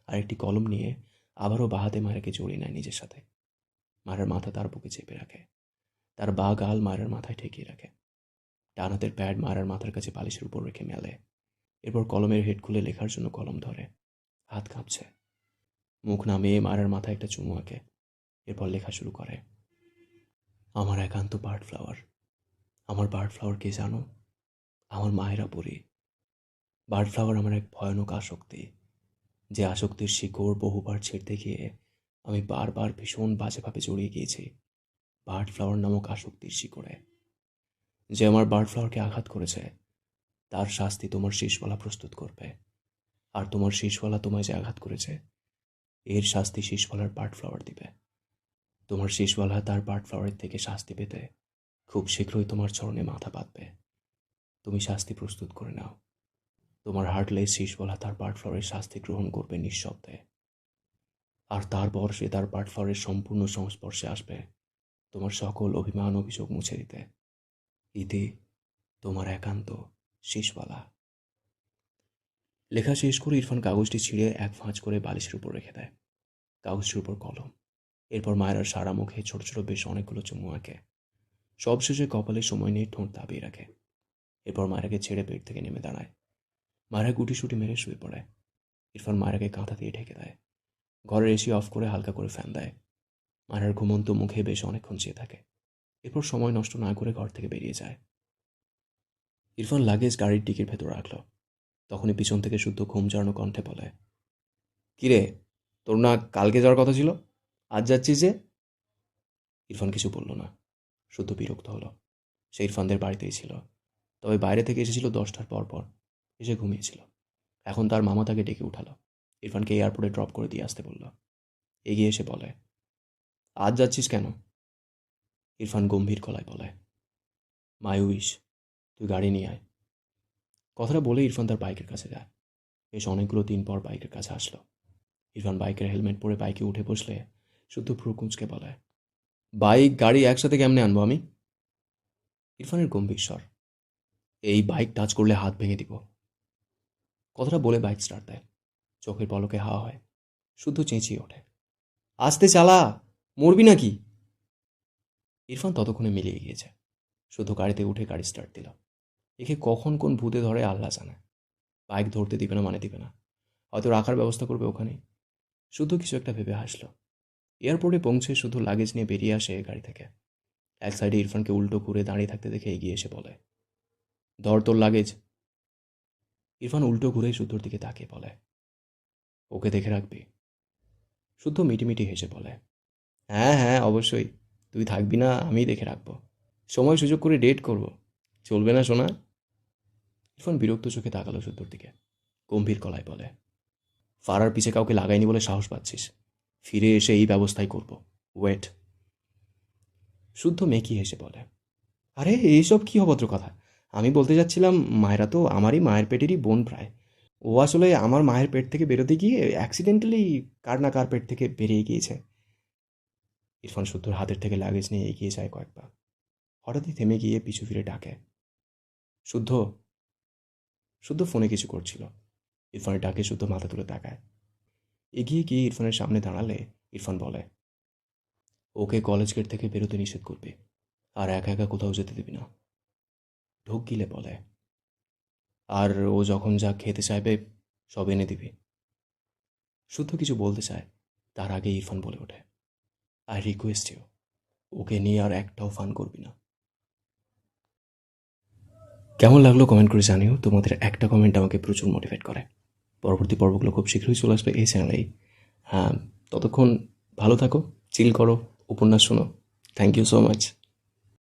আর একটি কলম নিয়ে আবারও বাহাতে মায়েরাকে জড়িয়ে নেয় নিজের সাথে। মায়েরার মাথা তার বুকে চেপে রাখে। তার বা গাল মায়েরার মাথায় ঠেকিয়ে রাখে। ডান হাতের প্যাড মায়েরার মাথার কাছে বালিশের উপর রেখে মেলে। এরপর কলমের হেড খুলে লেখার জন্য কলম ধরে। হাত কাঁপছে। মুখ নামিয়ে মায়েরার মাথায় একটা চুমু আঁকে। এরপর লেখা শুরু করে, আমার একান্ত বার্ড ফ্লাওয়ার। আমার বার্ড ফ্লাওয়ার কে জানো? আমার মায়েরা পড়ি। বার্ড ফ্লাওয়ার আমার এক ভয়ানক আসক্তি, যে আসক্তির শিকড় বহুবার ছেড়তে গিয়ে আমি বারবার ভীষণ বাজেভাবে জড়িয়ে গিয়েছি বার্ড ফ্লাওয়ার নামক আসক্তির শিকড়ে। যে আমার বার্ড ফ্লাওয়ারকে আঘাত করেছে তার শাস্তি তোমার শীষওয়ালা প্রস্তুত করবে। আর তোমার শীষওয়ালা তোমায় যে আঘাত করেছে এর শাস্তি শীষওয়ালার বার্ড ফ্লাওয়ার দিবে। তোমার শীষওয়ালা তার বার্ড ফ্লাওয়ারের থেকে শাস্তি পেতে খুব শীঘ্রই তোমার চরণে মাথা পাতবে। তুমি শাস্তি প্রস্তুত করে নাও। তোমার হার্টলেস শীষওয়ালা তার বার্ড ফ্লাওয়ারের শাস্তি গ্রহণ করবে নিঃশব্দে। আর তারপর সে তার বার্ড ফ্লাওয়ারের সম্পূর্ণ সংস্পর্শে আসবে তোমার সকল অভিমান অভিযোগ মুছে দিতে। ইতি, তোমার একান্ত শীষওয়ালা। লেখা শেষ করে ইরফান কাগজটি ছিঁড়ে এক ভাঁজ করে বালিশের উপর রেখে দেয়। কাগজটির উপর কলম। এরপর মায়েরার সারা মুখে ছোট ছোট বেশ অনেকগুলো চুমু আঁকে। সবশেষে কপালে সময় নিয়ে ঠোঁট দাবিয়ে রাখে। এরপর মায়েরাকে ছেড়ে বেড থেকে নেমে দাঁড়ায়। মায়েরা গুটিসুটি মেরে শুয়ে পড়ে। ইরফান মায়েরাকে কাঁথা দিয়ে ঢেকে দেয়। ঘরের এসি অফ করে হালকা করে ফ্যান দেয়। মায়েরার ঘুমন্ত মুখে বেশ অনেকক্ষণ চেয়ে থাকে। এরপর সময় নষ্ট না করে ঘর থেকে বেরিয়ে যায়। ইরফান লাগেজ গাড়ির ডিকির ভেতর রাখল। তখনই পিছন থেকে শুদ্ধ ঘুম জড়ানো কণ্ঠে বলে, কিরে, তোর না কালকে যাওয়ার কথা ছিল, আজ যাচ্ছিস যে? ইরফান কিছু বলল না, শুদ্ধ বিরক্ত হলো। সে ইরফানদের বাড়িতেই ছিল, তবে বাইরে থেকে এসেছিল 10টার পর পর। এসে ঘুমিয়েছিল। এখন তার মামা তাকে ডেকে উঠালো। ইরফানকে এয়ারপোর্টে ড্রপ করে দিয়ে আসতে বলল। এগিয়ে এসে বলে, আজ যাচ্ছিস কেন? ইরফান গম্ভীর গলায় বলে, মাই উইশ, তুই গাড়ি নিয়ে আয়। কথাটা বলে ইরফান তার বাইকের কাছে যায়। বেশ অনেকগুলো দিন পর বাইকের কাছে আসলো। ইরফান বাইকের হেলমেট পরে বাইকে উঠে বসলে শুদ্ধ ভ্রু কুঁচকে বলে, বাইক গাড়ি একসাথে কেমনে আনবো আমি? ইরফানের গম্ভীর স্বর, এই বাইক টাচ করলে হাত ভেঙে দিব। কথাটা বলে বাইক স্টার্ট দেয়। চোখের পলকে হাওয়া হয়। শুদ্ধ চেঁচিয়ে ওঠে, আস্তে চালা, মরবি নাকি? ইরফান ততক্ষণে মিলিয়ে গিয়েছে। শুধু গাড়িতে উঠে গাড়ি স্টার্ট দিল। একে কখন কোন ভূতে ধরে আল্লাহ জানে। বাইক ধরতে দিবে না মানে দিবে না, হয়তো রাখার ব্যবস্থা করবে ওখানে। শুধু কিছু একটা ভেবে হাসলো। এয়ারপোর্টে পৌঁছে শুধু লাগেজ নিয়ে বেরিয়ে আসে গাড়ি থেকে। এক সাইডে ইরফানকে উল্টো ঘুরে দাঁড়িয়ে থাকতে দেখে এগিয়ে এসে বলে, ধর তোর লাগেজ। ইরফান উল্টো ঘুরে শুদ্ধর দিকে তাকিয়ে বলে, ওকে দেখে রাখবি? শুদ্ধ মিটিমিটি হেসে বলে, হ্যাঁ হ্যাঁ অবশ্যই, তুই থাকবি না আমিই দেখে রাখবো। সময় সুযোগ করে ডেট করব, চলবে না শোনা? ইরফান বিরক্ত চোখে তাকালো শুদ্ধর দিকে। গম্ভীর গলায় বলে, ফারার পিছে কাউকে লাগাইনি বলে সাহস পাচ্ছিস? ফিরে এসে এই ব্যবস্থাই করব, ওয়েট। শুদ্ধ মেকি হেসে বলে, আরে এইসব কী অভদ্র কথা। আমি বলতে যাচ্ছিলাম মায়েরা তো আমারই মায়ের পেটেরই বোন প্রায়। ও আসলে আমার মায়ের পেট থেকে বেরোতে গিয়ে অ্যাক্সিডেন্টালি কার না কার পেট থেকে বেরিয়ে গিয়েছে। ইরফান শুদ্ধর হাতের থেকে লাগেজ নিয়ে এগিয়ে যায় কয়েক পা। হঠাৎই থেমে গিয়ে পিছু ফিরে ডাকে, শুদ্ধ। শুদ্ধ ফোনে কিছু করছিল। ইরফানের ডাকে শুদ্ধ মাথা তুলে তাকায়। এগিয়ে গিয়ে ইরফানের সামনে দাঁড়ালে ইরফান বলে, ওকে কলেজ গেট থেকে বেরোতে নিষেধ করবি, আর একা একা কোথাও যেতে দিবি না। ঢোক গিলে বলে, আর ও যখন যা খেতে চাইবে সব এনে দিবি। শুদ্ধ কিছু বলতে চায়, তার আগে ইরফান বলে ওঠে, আই রিকোয়েস্ট ইউ, ওকে নিয়ে আর একটাও ফান করবি না। কেমন লাগলো কমেন্ট করে জানিও। তোমাদের একটা কমেন্ট আমাকে প্রচুর মোটিভেট করে। পরবর্তী পর্বগুলো খুব শীঘ্রই চলে আসবে এই চ্যানেলেই। হ্যাঁ, ততক্ষণ ভালো থাকো, চিল করো, উপন্যাস শোনো। Thank you so much.